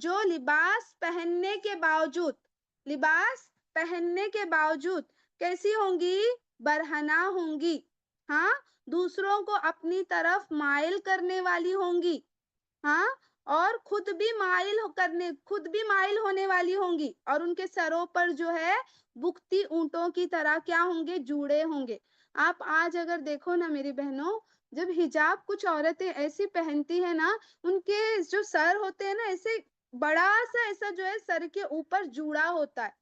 جو لباس پہننے کے باوجود کیسی ہوں گی؟ برہنہ ہوں گی، ہاں، دوسروں کو اپنی طرف مائل کرنے والی ہوں گی، ہاں، اور خود بھی مائل ہونے والی ہوں گی، اور ان کے سروں پر جو ہے بکتی اونٹوں کی طرح کیا ہوں گے؟ جوڑے ہوں گے۔ آپ آج اگر دیکھو نا میری بہنوں، جب حجاب کچھ عورتیں ایسی پہنتی ہیں نا، ان کے جو سر ہوتے ہیں نا ایسے بڑا سا ایسا جو ہے سر کے اوپر جوڑا ہوتا ہے،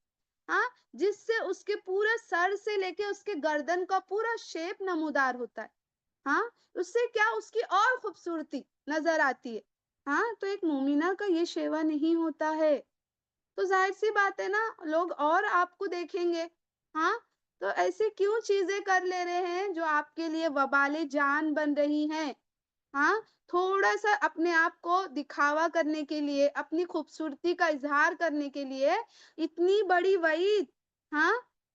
ہاں، جس سے اس کے پورا سر سے لے کے اس کے گردن کا پورا شیپ نمودار ہوتا ہے، ہاں، اس سے کیا اس کی اور خوبصورتی نظر آتی ہے، ہاں، تو ایک مومنہ کا یہ شیوا نہیں ہوتا ہے، تو ظاہر سی بات ہے نا لوگ اور آپ کو دیکھیں گے، ہاں، تو ایسے کیوں چیزیں کر لے رہے ہیں جو آپ کے لیے وبال جان بن رہی ہیں، ہاں، تھوڑا سا اپنے آپ کو دکھاوا کرنے کے لیے، اپنی خوبصورتی کا اظہار کرنے کے لیے اتنی بڑی وعید، ہاں،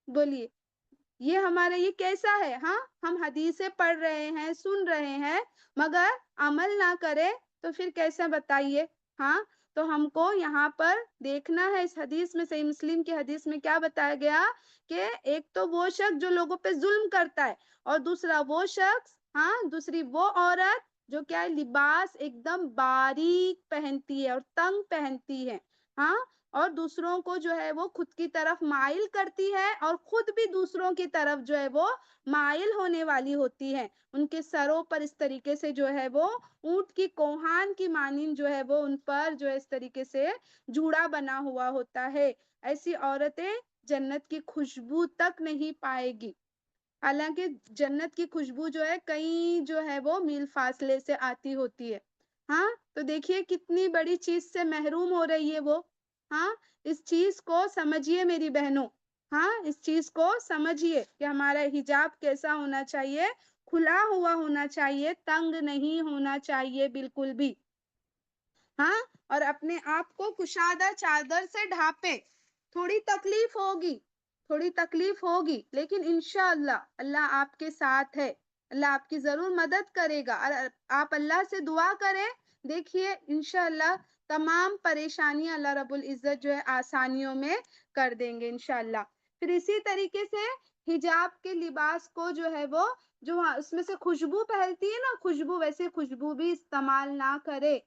بولیے یہ ہمارا یہ کیسا ہے؟ ہاں، ہم حدیثیں پڑھ رہے ہیں، سن رہے ہیں، مگر عمل نہ کرے تو پھر کیسا بتائیے؟ ہاں، تو ہم کو یہاں پر دیکھنا ہے، اس حدیث میں، صحیح مسلم کی حدیث میں کیا بتایا گیا کہ ایک تو وہ شخص جو لوگوں پہ ظلم کرتا ہے، اور دوسرا وہ شخص، ہاں، دوسری وہ عورت جو کیا ہے لباس ایک دم باریک پہنتی ہے اور تنگ پہنتی ہے، ہاں، اور دوسروں کو جو ہے وہ خود کی طرف مائل کرتی ہے، اور خود بھی دوسروں کی طرف جو ہے وہ مائل ہونے والی ہوتی ہے، ان کے سروں پر اس طریقے سے جو ہے وہ اونٹ کی کوہان کی مانند جو ہے وہ ان پر جو ہے اس طریقے سے جوڑا بنا ہوا ہوتا ہے۔ ایسی عورتیں جنت کی خوشبو تک نہیں پائے گی، حالانکہ جنت کی خوشبو جو ہے کئی جو ہے وہ میل فاصلے سے آتی ہوتی ہے، ہاں، تو دیکھیے کتنی بڑی چیز سے محروم ہو رہی ہے وہ، ہاں، اس چیز کو سمجھیے میری بہنوں، ہاں، اس چیز کو سمجھیے کہ ہمارا حجاب کیسا ہونا چاہیے؟ کھلا ہوا ہونا چاہیے، تنگ نہیں ہونا چاہیے بالکل بھی، ہاں، اور اپنے آپ کو کشادہ چادر سے ڈھانپے، تھوڑی تکلیف ہوگی لیکن انشاءاللہ اللہ آپ کے ساتھ ہے، اللہ آپ کی ضرور مدد کرے گا، اور آپ اللہ سے دعا کریں، دیکھیے انشاءاللہ تمام پریشانیاں اللہ رب العزت جو ہے آسانیوں میں کر دیں گے انشاءاللہ۔ پھر اسی طریقے سے حجاب کے لباس کو جو ہے وہ جو اس میں سے خوشبو پھیلتی ہے نا، خوشبو، ویسے خوشبو بھی استعمال نہ کرے،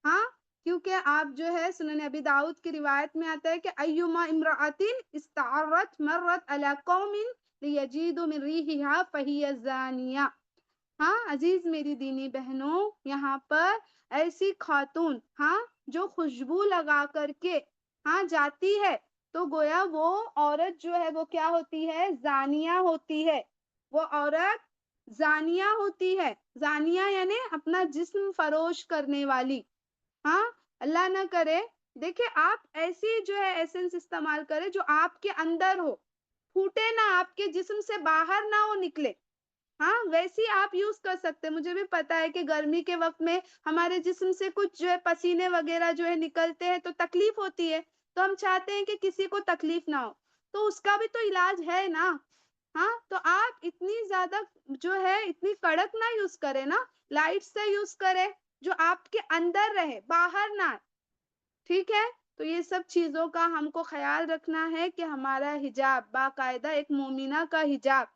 ہاں، کیونکہ آپ جو ہے سنن ابی داؤد کی روایت میں آتا ہے کہ ایما امرأۃ استعرت مرت علی قوم لیجیدوا من ریحها فہی زانیہ۔ ہاں عزیز میری دینی بہنوں، یہاں پر ایسی خاتون، ہاں، جو خوشبو لگا کر کے ہاں جاتی ہے تو گویا وہ عورت جو ہے وہ کیا ہوتی ہے؟ زانیہ ہوتی ہے، وہ عورت زانیہ ہوتی ہے، زانیہ یعنی اپنا جسم فروش کرنے والی، ہاں، اللہ نہ کرے، دیکھیں آپ ایسی جو ہے ایسنس استعمال کرے جو آپ کے اندر ہو، پھوٹے نہ، آپ کے جسم سے باہر نہ ہو نکلے، ہاں، ویسی آپ یوز کر سکتے۔ مجھے بھی پتا ہے کہ گرمی کے وقت میں ہمارے جسم سے کچھ جو ہے پسینے وغیرہ جو ہے نکلتے ہیں تو تکلیف ہوتی ہے، تو ہم چاہتے ہیں کہ کسی کو تکلیف نہ ہو، تو اس کا بھی تو علاج ہے نا، ہاں، تو آپ اتنی زیادہ جو ہے اتنی کڑک نہ یوز کرے نا، لائٹ سے یوز کرے جو آپ کے اندر رہے، باہر نہ، ٹھیک ہے؟ تو یہ سب چیزوں کا ہم کو خیال رکھنا ہے کہ ہمارا حجاب باقاعدہ ایک مومنہ کا حجاب،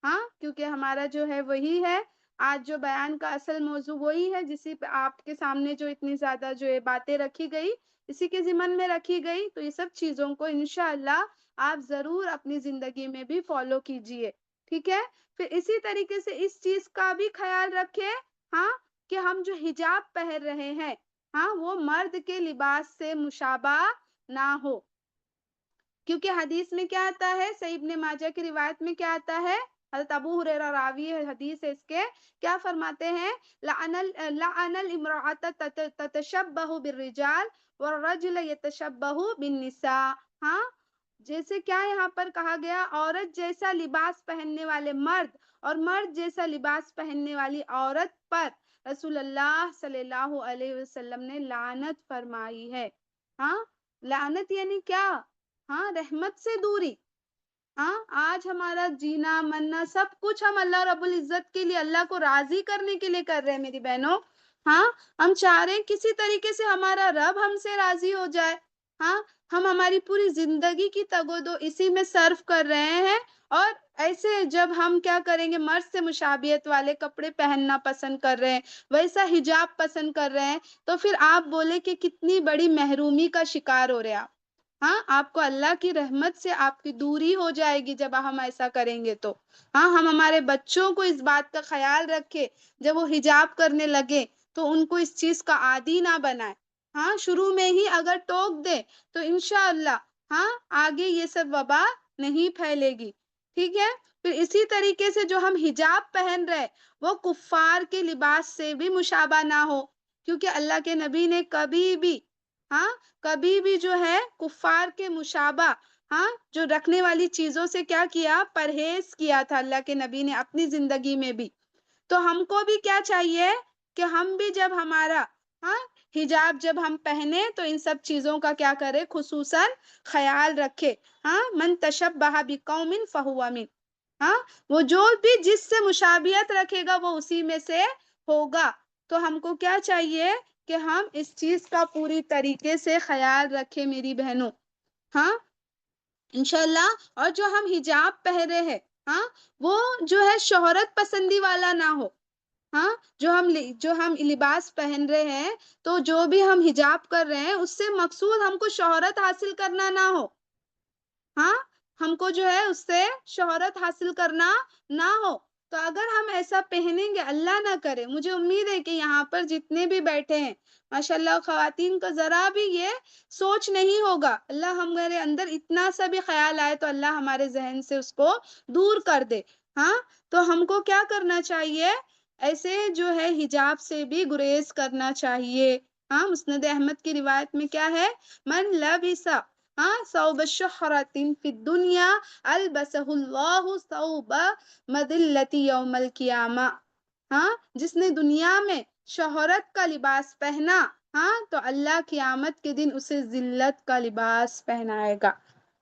ہاں، کیونکہ ہمارا جو ہے وہی ہے آج جو بیان کا اصل موضوع وہی ہے، جسی پہ آپ کے سامنے جو اتنی زیادہ جو ہے باتیں رکھی گئی، اسی کے ضمن میں رکھی گئی، تو یہ سب چیزوں کو انشاءاللہ آپ ضرور اپنی زندگی میں بھی فالو کیجئے، ٹھیک ہے؟ پھر اسی طریقے سے اس چیز کا بھی خیال رکھیں، ہاں، کہ ہم جو حجاب پہن رہے ہیں ہاں وہ مرد کے لباس سے مشابہ نہ ہو، کیونکہ حدیث میں کیا آتا ہے، صحیح ابن ماجہ کی روایت میں کیا آتا ہے، حضرت ابو ہریرہ راوی حدیث ہے اس کے، کیا فرماتے ہیں، لعن الامرأة تتشبہ بالرجال والرجل یتشبہ بالنساء، ہاں جیسے کیا یہاں پر کہا گیا، عورت جیسا لباس پہننے والے مرد اور مرد جیسا لباس پہننے والی عورت پر رسول اللہ صلی اللہ علیہ وسلم نے لعنت فرمائی ہے۔ ہاں لعنت یعنی کیا، ہاں رحمت سے دوری۔ ہاں آج ہمارا جینا مرنا سب کچھ ہم اللہ رب العزت کے لیے، اللہ کو راضی کرنے کے لیے کر رہے ہیں میری بہنوں۔ ہاں ہم چاہ رہے ہیں کسی طریقے سے ہمارا رب ہم سے راضی ہو جائے، ہاں ہم ہماری پوری زندگی کی تگودو اسی میں صرف کر رہے ہیں، اور ایسے جب ہم کیا کریں گے، مرد سے مشابہت والے کپڑے پہننا پسند کر رہے ہیں، ویسا حجاب پسند کر رہے ہیں، تو پھر آپ بولے کہ کتنی بڑی محرومی کا شکار ہو رہے ہیں آپ۔ ہاں آپ کو اللہ کی رحمت سے آپ کی دوری ہو جائے گی جب ہم ایسا کریں گے تو۔ ہاں ہم ہمارے بچوں کو اس بات کا خیال رکھے، جب وہ حجاب کرنے لگے تو ان کو اس چیز کا عادی نہ بنائے، ہاں شروع میں ہی اگر ٹوک دے تو انشاءاللہ ہاں آگے یہ سب وبا نہیں پھیلے گی، ٹھیک ہے۔ پھر اسی طریقے سے جو ہم حجاب پہن رہے وہ کفار کے لباس سے بھی مشابہ نہ ہو، کیونکہ اللہ کے نبی نے کبھی بھی جو ہے کفار کے مشابہ ہاں جو رکھنے والی چیزوں سے کیا کیا، پرہیز کیا تھا اللہ کے نبی نے اپنی زندگی میں بھی۔ تو ہم کو بھی کیا چاہیے کہ ہم بھی جب ہمارا ہاں حجاب جب ہم پہنے تو ان سب چیزوں کا کیا کرے، خصوصاً خیال رکھے۔ ہاں من تشبہ بقوم فہو من، ہاں وہ جو بھی جس سے مشابہت رکھے گا وہ اسی میں سے ہوگا۔ تو ہم کو کیا چاہیے کہ ہم اس چیز کا پوری طریقے سے خیال رکھیں میری بہنوں، ہاں انشاءاللہ۔ اور جو ہم حجاب پہنے ہیں ہاں وہ جو ہے شہرت پسندی والا نہ ہو، ہاں جو ہم لباس پہن رہے ہیں تو جو بھی ہم حجاب کر رہے ہیں اس سے مقصود ہم کو شہرت حاصل کرنا نہ ہو، ہاں ہم کو جو ہے اس سے شہرت حاصل کرنا نہ ہو۔ تو اگر ہم ایسا پہنیں گے، اللہ نہ کرے، مجھے امید ہے کہ یہاں پر جتنے بھی بیٹھے ہیں ماشاءاللہ خواتین کا ذرا بھی یہ سوچ نہیں ہوگا، اللہ ہمارے اندر اتنا سا بھی خیال آئے تو اللہ ہمارے ذہن سے اس کو دور کر دے۔ ہاں تو ہم کو کیا کرنا چاہیے، ایسے جو ہے حجاب سے بھی گریز کرنا چاہیے۔ ہاں مسند احمد کی روایت میں کیا ہے، من لبسا ثوب شہرت فی الدنیا البسہ اللہ ثوب مذلۃ یوم القیامہ، ہاں جس نے دنیا میں شہرت کا لباس پہنا ہاں تو اللہ قیامت کے دن اسے ذلت کا لباس پہنائے گا۔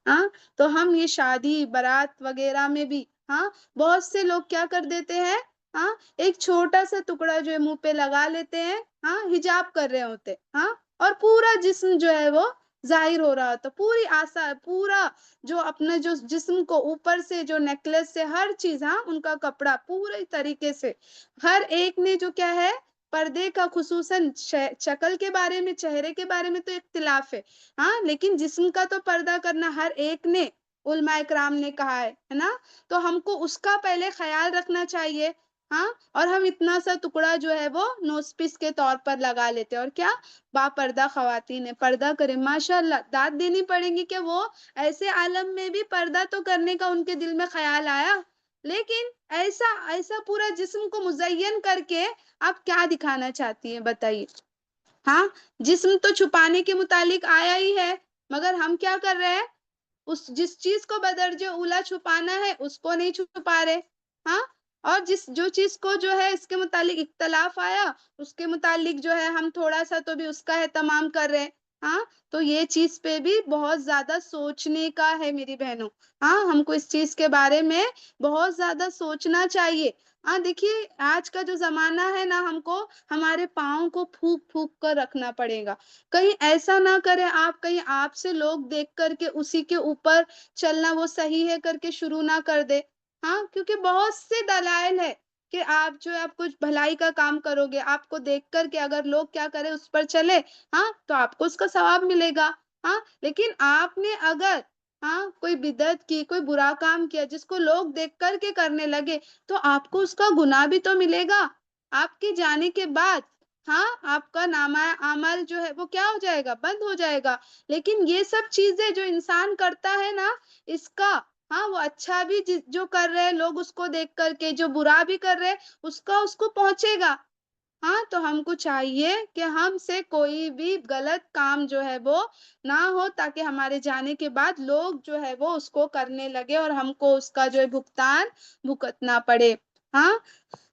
ہاں تو ہم یہ شادی بارات وغیرہ میں بھی ہاں بہت سے لوگ کیا کر دیتے ہیں، ہاں ایک چھوٹا سا ٹکڑا جو ہے منہ پہ لگا لیتے ہیں، ہاں حجاب کر رہے ہوتے ہاں اور پورا جسم جو ہے وہ ظاہر ہو رہا ہوتا، پوری پورا جو اپنا جو جسم کو اوپر سے جو نیکلس سے ہر چیز، ہاں ان کا کپڑا پورے طریقے سے ہر ایک نے جو کیا ہے پردے کا، خصوصاً شکل کے بارے میں، چہرے کے بارے میں تو اختلاف ہے، ہاں لیکن جسم کا تو پردہ کرنا ہر ایک نے، علماء کرام نے کہا ہے نا۔ تو ہم کو اس کا پہلے خیال رکھنا چاہیے، ہاں اور ہم اتنا سا ٹکڑا جو ہے وہ نوز پیس کے طور پر لگا لیتے، اور کیا با پردہ خواتین ہے، پردہ کرے، ماشاءاللہ داد دینی پڑے گی کہ وہ ایسے عالم میں بھی پردہ تو کرنے کا ان کے دل میں خیال آیا، لیکن ایسا پورا جسم کو مزین کر کے آپ کیا دکھانا چاہتی ہیں بتائیے۔ ہاں جسم تو چھپانے کے متعلق آیا ہی ہے، مگر ہم کیا کر رہے ہیں، جس چیز کو بدرجہ اولا چھپانا ہے اس کو نہیں چھپا رہے، ہاں اور جو چیز کو جو ہے اس کے متعلق اختلاف آیا اس کے متعلق جو ہے ہم تھوڑا سا تو بھی اس کا اہتمام کر رہے ہیں، ہاں تو یہ چیز پہ بھی بہت زیادہ سوچنے کا ہے میری بہنوں، ہاں ہم کو اس چیز کے بارے میں بہت زیادہ سوچنا چاہیے۔ ہاں دیکھیے آج کا جو زمانہ ہے نا، ہم کو ہمارے پاؤں کو پھونک پھونک کر رکھنا پڑے گا، کہیں ایسا نہ کرے آپ، کہیں آپ سے لوگ دیکھ کر کے اسی کے اوپر چلنا وہ صحیح ہے کر کے شروع نہ کر دے، ہاں کیونکہ بہت سے دلائل ہے کہ آپ جو آپ کچھ بھلائی کا کام کرو گے، آپ کو دیکھ کر کے اگر لوگ کیا کرے اس پر چلے ہاں تو آپ کو اس کا ثواب ملے گا، ہاں لیکن آپ نے اگر کوئی بدعت کی، کوئی برا کام کیا جس کو لوگ دیکھ کر کے کرنے لگے تو آپ کو اس کا گناہ بھی تو ملے گا، آپ کے جانے کے بعد ہاں آپ کا نامہ عمل جو ہے وہ کیا ہو جائے گا؟ بند ہو جائے گا۔ لیکن یہ سب چیزیں جو انسان کرتا ہے نا، اس کا ہاں وہ اچھا بھی جو کر رہے لوگ اس کو دیکھ کر کے، جو برا بھی کر رہے اس کا اس کو پہنچے گا۔ ہاں تو ہم کو چاہیے کہ ہم سے کوئی بھی غلط کام جو ہے وہ نہ ہو، تاکہ ہمارے جانے کے بعد لوگ جو ہے وہ اس کو کرنے لگے اور ہم کو اس کا جو ہے بھگتان بھگتنا پڑے۔ ہاں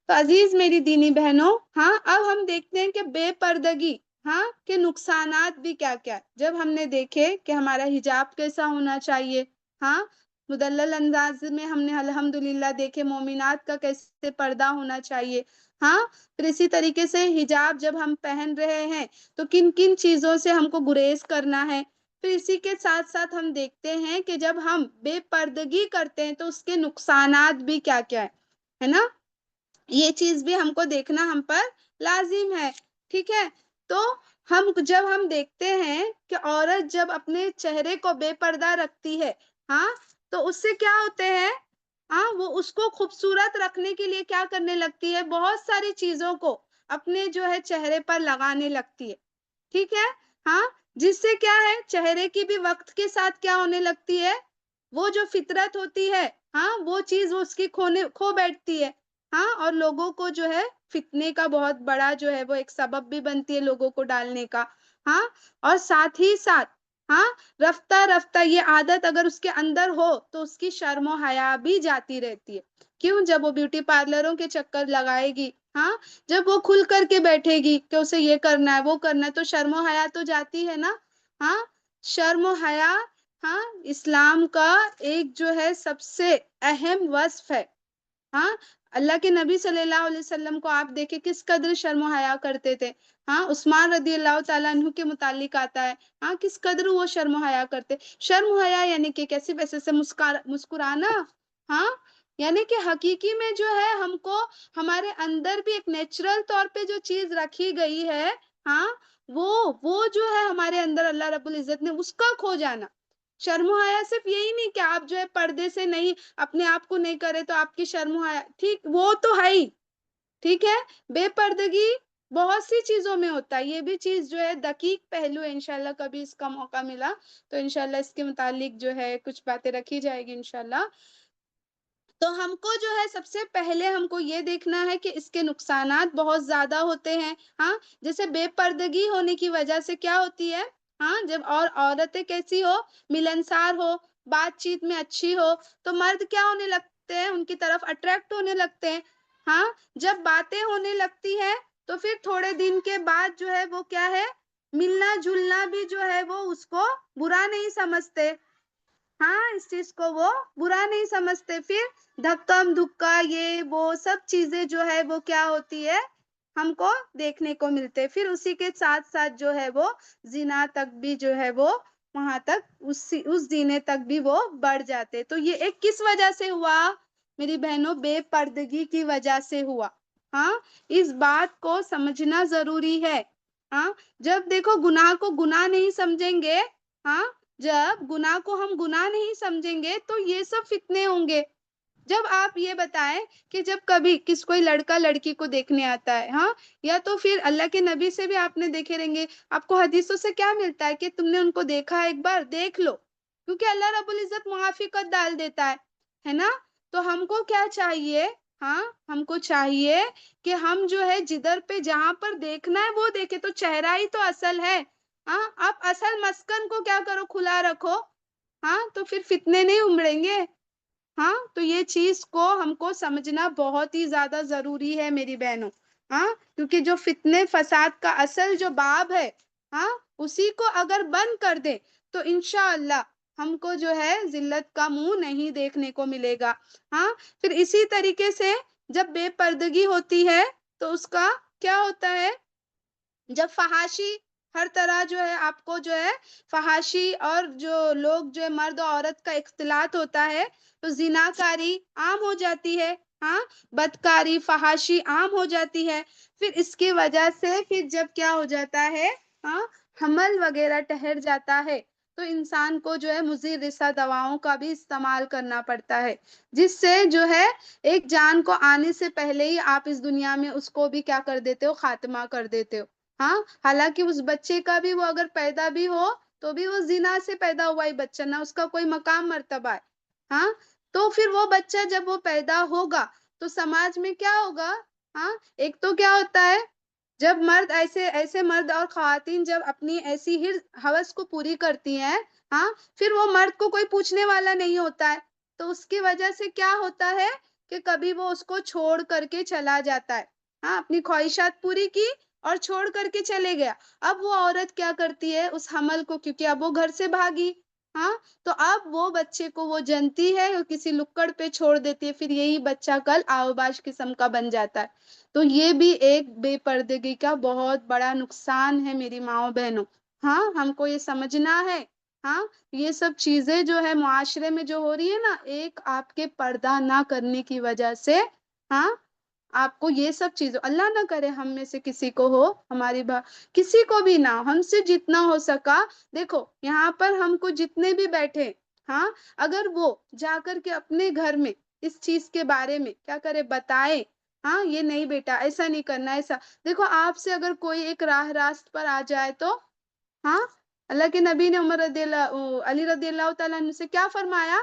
تو عزیز میری دینی بہنوں، ہاں اب ہم دیکھتے ہیں کہ بے پردگی ہاں کے نقصانات بھی کیا کیا ہے۔ جب ہم نے دیکھے کہ ہمارا حجاب کیسا ہونا چاہیے، ہاں مدلل انداز میں ہم نے الحمدللہ دیکھے مومنات کا کیسے پردہ ہونا چاہیے۔ ہاں پھر اسی طریقے سے حجاب جب ہم پہن رہے ہیں تو کن کن چیزوں سے ہم کو گریز کرنا ہے۔ پھر اسی کے ساتھ ساتھ ہم دیکھتے ہیں کہ جب ہم بے پردگی کرتے ہیں تو اس کے نقصانات بھی کیا کیا ہے نا، یہ چیز بھی ہم کو دیکھنا ہم پر لازم ہے۔ ٹھیک ہے، تو جب ہم دیکھتے ہیں کہ عورت جب اپنے چہرے کو بے پردہ رکھتی ہے ہاں تو اس سے کیا ہوتے ہیں، ہاں وہ اس کو خوبصورت رکھنے کے لیے کیا کرنے لگتی ہے، بہت ساری چیزوں کو اپنے جو ہے چہرے پر لگانے لگتی ہے۔ ٹھیک ہے، ہاں جس سے کیا ہے چہرے کی بھی وقت کے ساتھ کیا ہونے لگتی ہے، وہ جو فطرت ہوتی ہے ہاں وہ چیز اس کی کھو بیٹھتی ہے۔ ہاں اور لوگوں کو جو ہے فتنے کا بہت بڑا جو ہے وہ ایک سبب بھی بنتی ہے لوگوں کو ڈالنے کا۔ ہاں اور ساتھ ہی ساتھ ہاں رفتہ رفتہ یہ عادت اگر اس کے اندر ہو تو اس کی شرم و حیا بھی جاتی رہتی ہے۔ کیوں؟ جب وہ بیوٹی پارلروں کے چکر لگائے گی، ہاں جب وہ کھل کر کے بیٹھے گی کہ اسے یہ کرنا ہے وہ کرنا ہے، تو شرم و حیا تو جاتی ہے نا۔ ہاں شرم و حیا ہاں اسلام کا ایک جو ہے سب سے اہم وصف ہے۔ ہاں اللہ کے نبی صلی اللہ علیہ وسلم کو آپ دیکھیں کس قدر شرم و حیا کرتے تھے۔ ہاں عثمان رضی اللہ تعالیٰ عنہ کے متعلق آتا ہے ہاں کس قدر وہ شرم و حیا کرتے۔ شرم و حیا یعنی کہ کیسے ویسے سے مسکرانا، ہاں یعنی کہ حقیقی میں جو ہے ہم کو ہمارے اندر بھی ایک نیچرل طور پہ جو چیز رکھی گئی ہے ہاں وہ جو ہے ہمارے اندر اللہ رب العزت نے اس کا کھو جانا۔ شرم و حیا صرف یہی نہیں کہ آپ جو ہے پردے سے نہیں اپنے آپ کو نہیں کرے تو آپ کی شرم و حیا، ٹھیک وہ تو ہے ہی، ٹھیک ہے بے پردگی بہت سی چیزوں میں ہوتا ہے، یہ بھی چیز جو ہے دقیق پہلو ہے۔ انشاءاللہ کبھی اس کا موقع ملا تو انشاءاللہ اس کے متعلق جو ہے کچھ باتیں رکھی جائے گی انشاءاللہ۔ تو ہم کو جو ہے سب سے پہلے ہم کو یہ دیکھنا ہے کہ اس کے نقصانات بہت زیادہ ہوتے ہیں۔ ہاں جیسے بے پردگی ہونے کی وجہ سے کیا ہوتی ہے، ہاں جب اور عورتیں کیسی ہو، ملنسار ہو، بات چیت میں اچھی ہو، تو مرد کیا ہونے لگتے ہیں، ان کی طرف اٹریکٹ ہونے لگتے ہیں۔ ہاں جب باتیں ہونے لگتی ہے تو پھر تھوڑے دن کے بعد جو ہے وہ کیا ہے، ملنا جلنا بھی جو ہے وہ اس کو برا نہیں سمجھتے۔ ہاں اس چیز کو وہ برا نہیں سمجھتے، پھر دھکم دھکا یہ وہ سب چیزیں جو ہے وہ کیا ہوتی ہے ہم کو دیکھنے کو ملتے۔ پھر اسی کے ساتھ ساتھ جو ہے وہ زنا تک بھی جو ہے وہ وہاں تک اس زینے تک بھی وہ بڑھ جاتے۔ تو یہ ایک کس وجہ سے ہوا میری بہنوں، بے پردگی کی وجہ سے ہوا۔ ہاں اس بات کو سمجھنا ضروری ہے۔ ہاں جب دیکھو گناہ کو گناہ نہیں سمجھیں گے، ہاں جب گناہ کو ہم گناہ نہیں سمجھیں گے تو یہ سب فتنے ہوں گے۔ جب آپ یہ بتائیں کہ جب کبھی کوئی لڑکا لڑکی کو دیکھنے آتا ہے ہاں، یا تو پھر اللہ کے نبی سے بھی آپ نے دیکھے رہیں گے، آپ کو حدیثوں سے کیا ملتا ہے کہ تم نے ان کو دیکھا ایک بار دیکھ لو، کیونکہ اللہ رب العزت موافقت ڈال دیتا ہے نا۔ تو ہم کو کیا چاہیے، ہاں ہم کو چاہیے کہ ہم جو ہے جدھر پہ جہاں پر دیکھنا ہے وہ دیکھے، تو چہرہ ہی تو اصل ہے۔ ہاں آپ اصل مسکن کو کیا کرو، کھلا رکھو، ہاں تو پھر فتنے نہیں امڑیں گے۔ ہاں تو یہ چیز کو ہم کو سمجھنا بہت ہی زیادہ ضروری ہے میری بہنوں۔ ہاں کیونکہ جو فتنے فساد کا اصل جو باب ہے ہاں اسی کو اگر بند کر دے تو انشاءاللہ ہم کو جو ہے ذلت کا منہ نہیں دیکھنے کو ملے گا۔ ہاں پھر اسی طریقے سے جب بے پردگی ہوتی ہے تو اس کا کیا ہوتا ہے، جب فحاشی ہر طرح جو ہے آپ کو جو ہے فحاشی اور جو لوگ جو ہے مرد و عورت کا اختلاط ہوتا ہے تو زناکاری عام ہو جاتی ہے۔ ہاں بدکاری فحاشی عام ہو جاتی ہے۔ پھر اس کی وجہ سے پھر جب کیا ہو جاتا ہے، ہاں حمل وغیرہ ٹھہر جاتا ہے تو انسان کو جو ہے مضر رسا دواؤں کا بھی استعمال کرنا پڑتا ہے، جس سے جو ہے ایک جان کو آنے سے پہلے ہی آپ اس دنیا میں اس کو بھی کیا کر دیتے ہو، خاتمہ کر دیتے ہو۔ ہاں، حالانکہ اس بچے کا بھی وہ اگر پیدا بھی ہو تو بھی وہ زنا سے پیدا ہوا ہی بچہ، نہ اس کا کوئی مقام مرتبہ ہے۔ ہاں، تو پھر وہ بچہ جب وہ پیدا ہوگا تو سماج میں کیا ہوگا؟ ہاں، ایک تو کیا ہوتا ہے، جب مرد ایسے ایسے مرد اور خواتین جب اپنی ایسی ہی ہوس کو پوری کرتی ہیں، ہاں، پھر وہ مرد کو کوئی پوچھنے والا نہیں ہوتا ہے، تو اس کی وجہ سے کیا ہوتا ہے کہ کبھی وہ اس کو چھوڑ کر کے چلا جاتا ہے۔ ہاں، اپنی خواہشات پوری کی اور چھوڑ کر کے چلے گیا۔ اب وہ عورت کیا کرتی ہے اس حمل کو، کیونکہ اب وہ گھر سے بھاگی، ہاں، تو اب وہ بچے کو وہ جنتی ہے اور کسی لکڑ پہ چھوڑ دیتی ہے، پھر یہی بچہ کل آوباش قسم کا بن جاتا ہے۔ تو یہ بھی ایک بے پردگی کا بہت بڑا نقصان ہے میری ماؤں بہنوں۔ ہاں، ہم کو یہ سمجھنا ہے۔ ہاں، یہ سب چیزیں جو ہے معاشرے میں جو ہو رہی ہے نا، ایک آپ کے پردہ نہ کرنے کی وجہ سے، ہاں، آپ کو یہ سب چیزیں، اللہ نہ کرے ہم میں سے کسی کو ہو، ہماری کسی کو بھی نہ، ہم سے جتنا ہو سکا، دیکھو یہاں پر ہم کو جتنے بھی بیٹھے، ہاں، اگر وہ جا کر کے اپنے گھر میں اس چیز کے بارے میں کیا کرے، بتائے، ہاں، یہ نہیں بیٹا ایسا نہیں کرنا، ایسا دیکھو آپ سے اگر کوئی ایک راہ راست پر آ جائے تو، ہاں، اللہ کے نبی نے علی رضی اللہ تعالیٰ عنہ سے کیا فرمایا،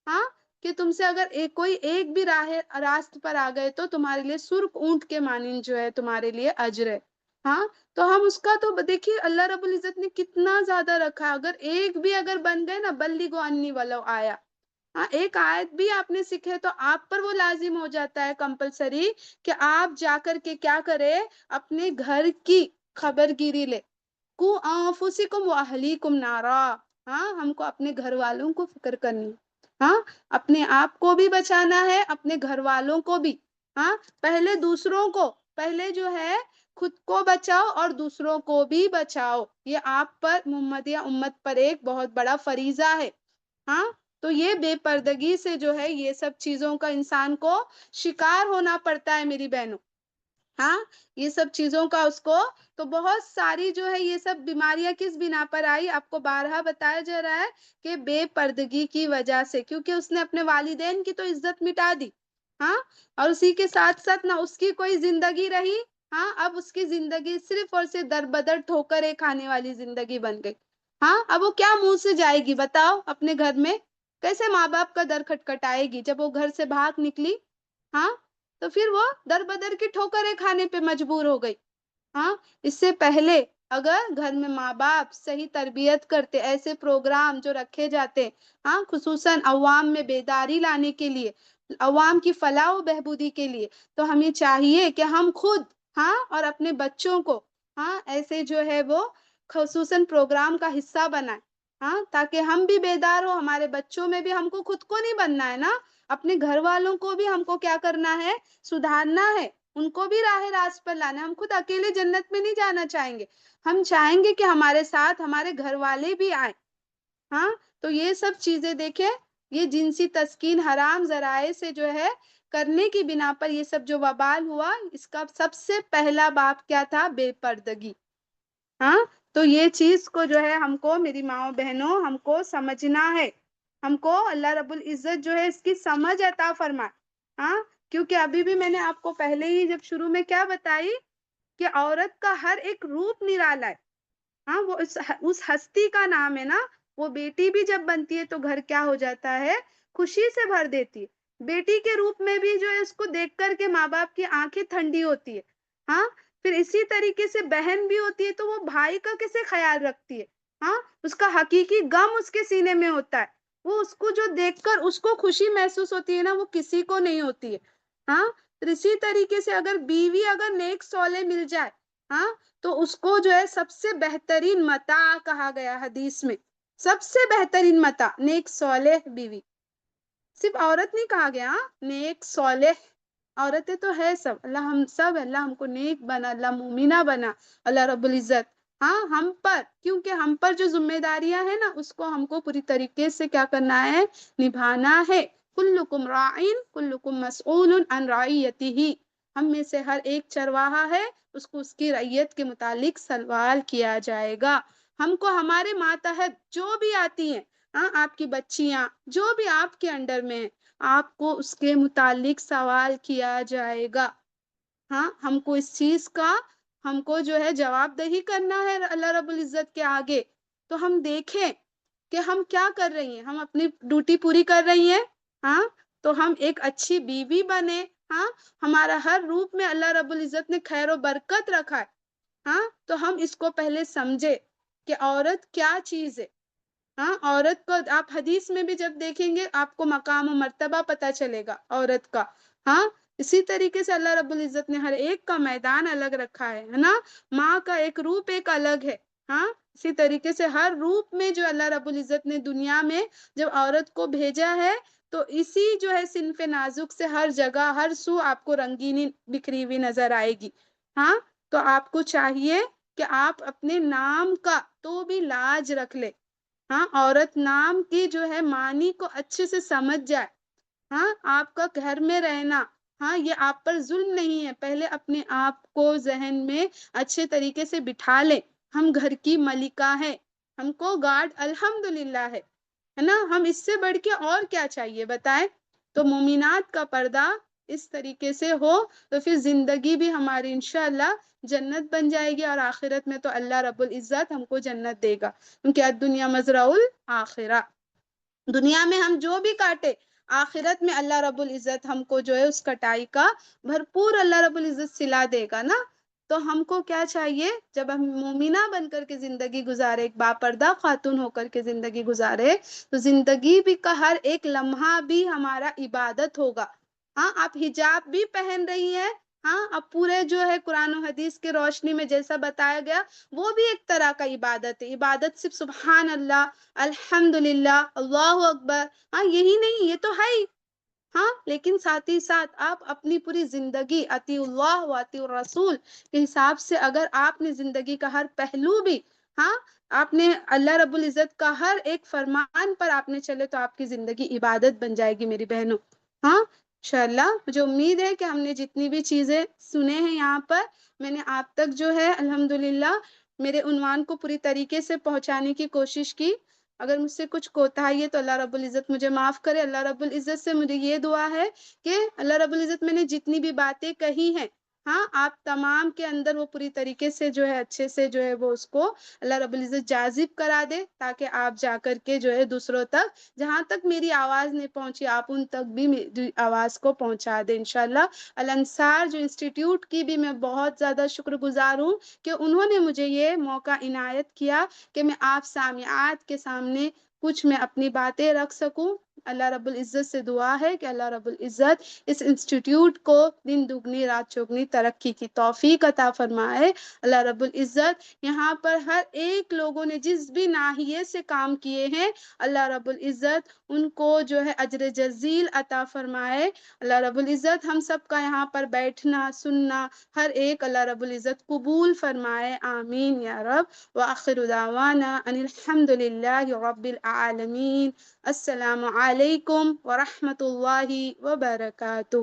ہاں، کہ تم سے اگر کوئی ایک بھی راہ راست پر آ گئے تو تمہارے لیے سرخ اونٹ کے مانند جو ہے تمہارے لیے اجر ہے۔ ہاں، تو ہم اس کا تو دیکھیے اللہ رب العزت نے کتنا زیادہ رکھا ہے، اگر ایک بھی اگر بن گئے نا، بلغوا انی ولو آیا، ہاں، ایک آیت بھی آپ نے سیکھے تو آپ پر وہ لازم ہو جاتا ہے کمپلسری، کہ آپ جا کر کے کیا کرے، اپنے گھر کی خبر گیری لے، کو انفسکم واہلیکم نارا، ہاں، ہم کو اپنے گھر والوں کو فکر کرنی، ہاں، اپنے آپ کو بھی بچانا ہے، اپنے گھر والوں کو بھی، ہاں، پہلے دوسروں کو، پہلے جو ہے خود کو بچاؤ اور دوسروں کو بھی بچاؤ، یہ آپ پر محمدیہ امت پر ایک بہت بڑا فریضہ ہے۔ ہاں، تو یہ بے پردگی سے جو ہے یہ سب چیزوں کا انسان کو شکار ہونا پڑتا ہے میری بہنوں۔ ہاں، یہ سب چیزوں کا اس کو، تو بہت ساری جو ہے یہ سب بیماریاں کس بنا پر آئی، آپ کو بارہا بتایا جا رہا ہے کہ بے پردگی کی وجہ سے، کیونکہ اس نے اپنے والدین کی تو عزت مٹا دی، ہاں، اور اسی کے ساتھ ساتھ نہ اس کی کوئی زندگی رہی، ہاں، اب اس کی زندگی صرف اور صرف در بدر ٹھوکریں کھانے والی زندگی بن گئی۔ ہاں، اب وہ کیا منہ سے جائے گی بتاؤ اپنے گھر میں، کیسے ماں باپ کا در کھٹکھٹائے گی جب وہ گھر سے بھاگ نکلی؟ ہاں، تو پھر وہ در بدر کی ٹھوکریں کھانے پہ مجبور ہو گئی۔ ہاں، اس سے پہلے اگر گھر میں ماں باپ صحیح تربیت کرتے، ایسے پروگرام جو رکھے جاتے، ہاں، خصوصاً عوام میں بیداری لانے کے لیے، عوام کی فلاح و بہبودی کے لیے، تو ہمیں چاہیے کہ ہم خود، ہاں، اور اپنے بچوں کو، ہاں، ایسے جو ہے وہ خصوصاً پروگرام کا حصہ بنائیں، ہاں، تاکہ ہم بھی بیدار ہو، ہمارے بچوں میں بھی، ہم کو خود کو نہیں بننا ہے نا، اپنے گھر والوں کو بھی ہم کو کیا کرنا ہے، سدھارنا ہے، ان کو بھی راہ راست پر لانا ہے۔ ہم خود اکیلے جنت میں نہیں جانا چاہیں گے، ہم چاہیں گے کہ ہمارے ساتھ ہمارے گھر والے بھی آئیں۔ ہاں، تو یہ سب چیزیں دیکھیں، یہ جنسی تسکین حرام ذرائع سے جو ہے کرنے کی بنا پر یہ سب جو وبال ہوا، اس کا سب سے پہلا باب کیا تھا؟ بے پردگی۔ ہاں، تو یہ چیز کو جو ہے ہم کو میری ماؤں بہنوں ہم کو سمجھنا ہے، ہم کو اللہ رب العزت جو ہے اس کی سمجھ عطا فرمائے۔ ہاں، کیونکہ ابھی بھی میں نے آپ کو پہلے ہی جب شروع میں کیا بتائی کہ عورت کا ہر ایک روپ نرالا ہے، ہاں، وہ اس ہستی کا نام ہے نا، وہ بیٹی بھی جب بنتی ہے تو گھر کیا ہو جاتا ہے، خوشی سے بھر دیتی ہے، بیٹی کے روپ میں بھی جو ہے اس کو دیکھ کر کے ماں باپ کی آنکھیں ٹھنڈی ہوتی ہے، ہاں، پھر اسی طریقے سے بہن بھی ہوتی ہے تو وہ بھائی کا کیسے خیال رکھتی ہے، ہاں، اس کا حقیقی غم اس کے سینے میں ہوتا ہے، وہ اس کو جو دیکھ کر اس کو خوشی محسوس ہوتی ہے نا، وہ کسی کو نہیں ہوتی ہے، ہاں، پھر اسی طریقے سے اگر بیوی اگر نیک صالح مل جائے، ہاں، تو اس کو جو ہے سب سے بہترین متاع کہا گیا حدیث میں، سب سے بہترین متاع نیک صالح بیوی، صرف عورت نہیں کہا گیا، ہاں، نیک صالح عورتیں تو ہے سب، اللہ ہم سب، اللہ ہم کو نیک بنا، اللہ مومنہ بنا، اللہ رب العزت، ہاں، ہم پر، کیونکہ ہم پر جو ذمہ داریاں ہیں نا اس کو ہم کو پوری طریقے سے کیا کرنا ہے، نبھانا ہے۔ کلکم راعین کلکم مسئول عن رعیتہ، ہم میں سے ہر ایک چرواہا ہے، اس کو اس کی رعیت کے متعلق سوال کیا جائے گا۔ ہم کو ہمارے ماتحت جو بھی آتی ہیں، ہاں آپ کی بچیاں جو بھی آپ کے انڈر میں ہیں، آپ کو اس کے متعلق سوال کیا جائے گا۔ ہاں ہم کو اس چیز کا ہم کو جو ہے جواب دہی کرنا ہے اللہ رب العزت کے آگے۔ تو ہم دیکھیں کہ ہم کیا کر رہی ہیں، ہم اپنی ڈیوٹی پوری کر رہی ہیں، ہاں تو ہم ایک اچھی بیوی بنے، ہاں ہمارا ہر روپ میں اللہ رب العزت نے خیر و برکت رکھا ہے، ہاں تو ہم اس کو پہلے سمجھے کہ عورت کیا چیز ہے۔ ہاں عورت کو آپ حدیث میں بھی جب دیکھیں گے آپ کو مقام و مرتبہ پتہ چلے گا عورت کا، ہاں اسی طریقے سے اللہ رب العزت نے ہر ایک کا میدان الگ رکھا ہے نا، ماں کا ایک روپ ایک الگ ہے، ہاں اسی طریقے سے ہر روپ میں جو اللہ رب العزت نے دنیا میں جب عورت کو بھیجا ہے تو اسی جو ہے صنف نازک سے ہر جگہ ہر سو آپ کو رنگینی بکھری ہوئی نظر آئے گی، ہاں تو آپ کو چاہیے کہ آپ اپنے نام کا تو بھی لاج رکھ لے، ہاں عورت نام کی جو ہے معنی کو اچھے سے سمجھ جائے، ہاں آپ کا گھر میں رہنا، ہاں یہ آپ پر ظلم نہیں ہے، پہلے اپنے آپ کو ذہن میں اچھے طریقے سے بٹھا لیں، ہم گھر کی ملکہ ہیں، ہم کو گارڈ الحمدللہ ہے نا، ہم اس سے بڑھ کے اور کیا چاہیے بتائیں؟ تو مومنات کا پردہ اس طریقے سے ہو تو پھر زندگی بھی ہماری انشاءاللہ جنت بن جائے گی، اور آخرت میں تو اللہ رب العزت ہم کو جنت دے گا، کیونکہ الدنیا مزرع الآخرہ، دنیا میں ہم جو بھی کاٹے آخرت میں اللہ رب العزت ہم کو جو ہے اس کٹائی کا بھرپور اللہ رب العزت سلا دے گا نا۔ تو ہم کو کیا چاہیے، جب ہم مومنہ بن کر کے زندگی گزارے، ایک باپردہ خاتون ہو کر کے زندگی گزارے، تو زندگی بھی کا ہر ایک لمحہ بھی ہمارا عبادت ہوگا، ہاں آپ حجاب بھی پہن رہی ہیں، ہاں اب پورے جو ہے قرآن و حدیث کی روشنی میں جیسا بتایا گیا وہ بھی ایک طرح کا عبادت ہے، عبادت صرف سبحان اللہ الحمدللہ اللہ اکبر، ہاں یہی نہیں، یہ تو ہے ہی، ہاں لیکن ساتھ ہی ساتھ آپ اپنی پوری زندگی اطیع اللہ و اطیع الرسول کے حساب سے اگر آپ نے زندگی کا ہر پہلو بھی، ہاں آپ نے اللہ رب العزت کا ہر ایک فرمان پر آپ نے چلے تو آپ کی زندگی عبادت بن جائے گی میری بہنوں، ہاں انشاءاللہ مجھے امید ہے کہ ہم نے جتنی بھی چیزیں سنے ہیں یہاں پر میں نے آپ تک جو ہے الحمدللہ میرے عنوان کو پوری طریقے سے پہنچانے کی کوشش کی، اگر مجھ سے کچھ کوتاہی ہے تو اللہ رب العزت مجھے معاف کرے، اللہ رب العزت سے مجھے یہ دعا ہے کہ اللہ رب العزت میں نے جتنی بھی باتیں کہی ہیں، ہاں آپ تمام کے اندر وہ پوری طریقے سے جو ہے اچھے سے جو ہے وہ اس کو اللہ رب العزت جاذب کرا دے، تاکہ آپ جا کر کے جو ہے دوسروں تک جہاں تک میری آواز نہیں پہنچی آپ ان تک بھی میری آواز کو پہنچا دیں انشاءاللہ۔ الانصار جو انسٹیٹیوٹ کی بھی میں بہت زیادہ شکر گزار ہوں کہ انہوں نے مجھے یہ موقع عنایت کیا کہ میں آپ سامعات کے سامنے کچھ میں اپنی باتیں رکھ سکوں۔ اللہ رب العزت سے دعا ہے کہ اللہ رب العزت اس انسٹیٹیوٹ کو دن دگنی رات چوگنی ترقی کی توفیق عطا فرمائے، اللہ رب العزت یہاں پر ہر ایک لوگوں نے جس بھی ناحیے سے کام کیے ہیں اللہ رب العزت ان کو جو ہے اجر جزیل عطا فرمائے، اللہ رب العزت ہم سب کا یہاں پر بیٹھنا سننا ہر ایک اللہ رب العزت قبول فرمائے، آمین یا رب، وآخر دعوانا ان الحمد للہ رب العالمین۔ السلام علیکم ورحمۃ اللہ وبرکاتہ۔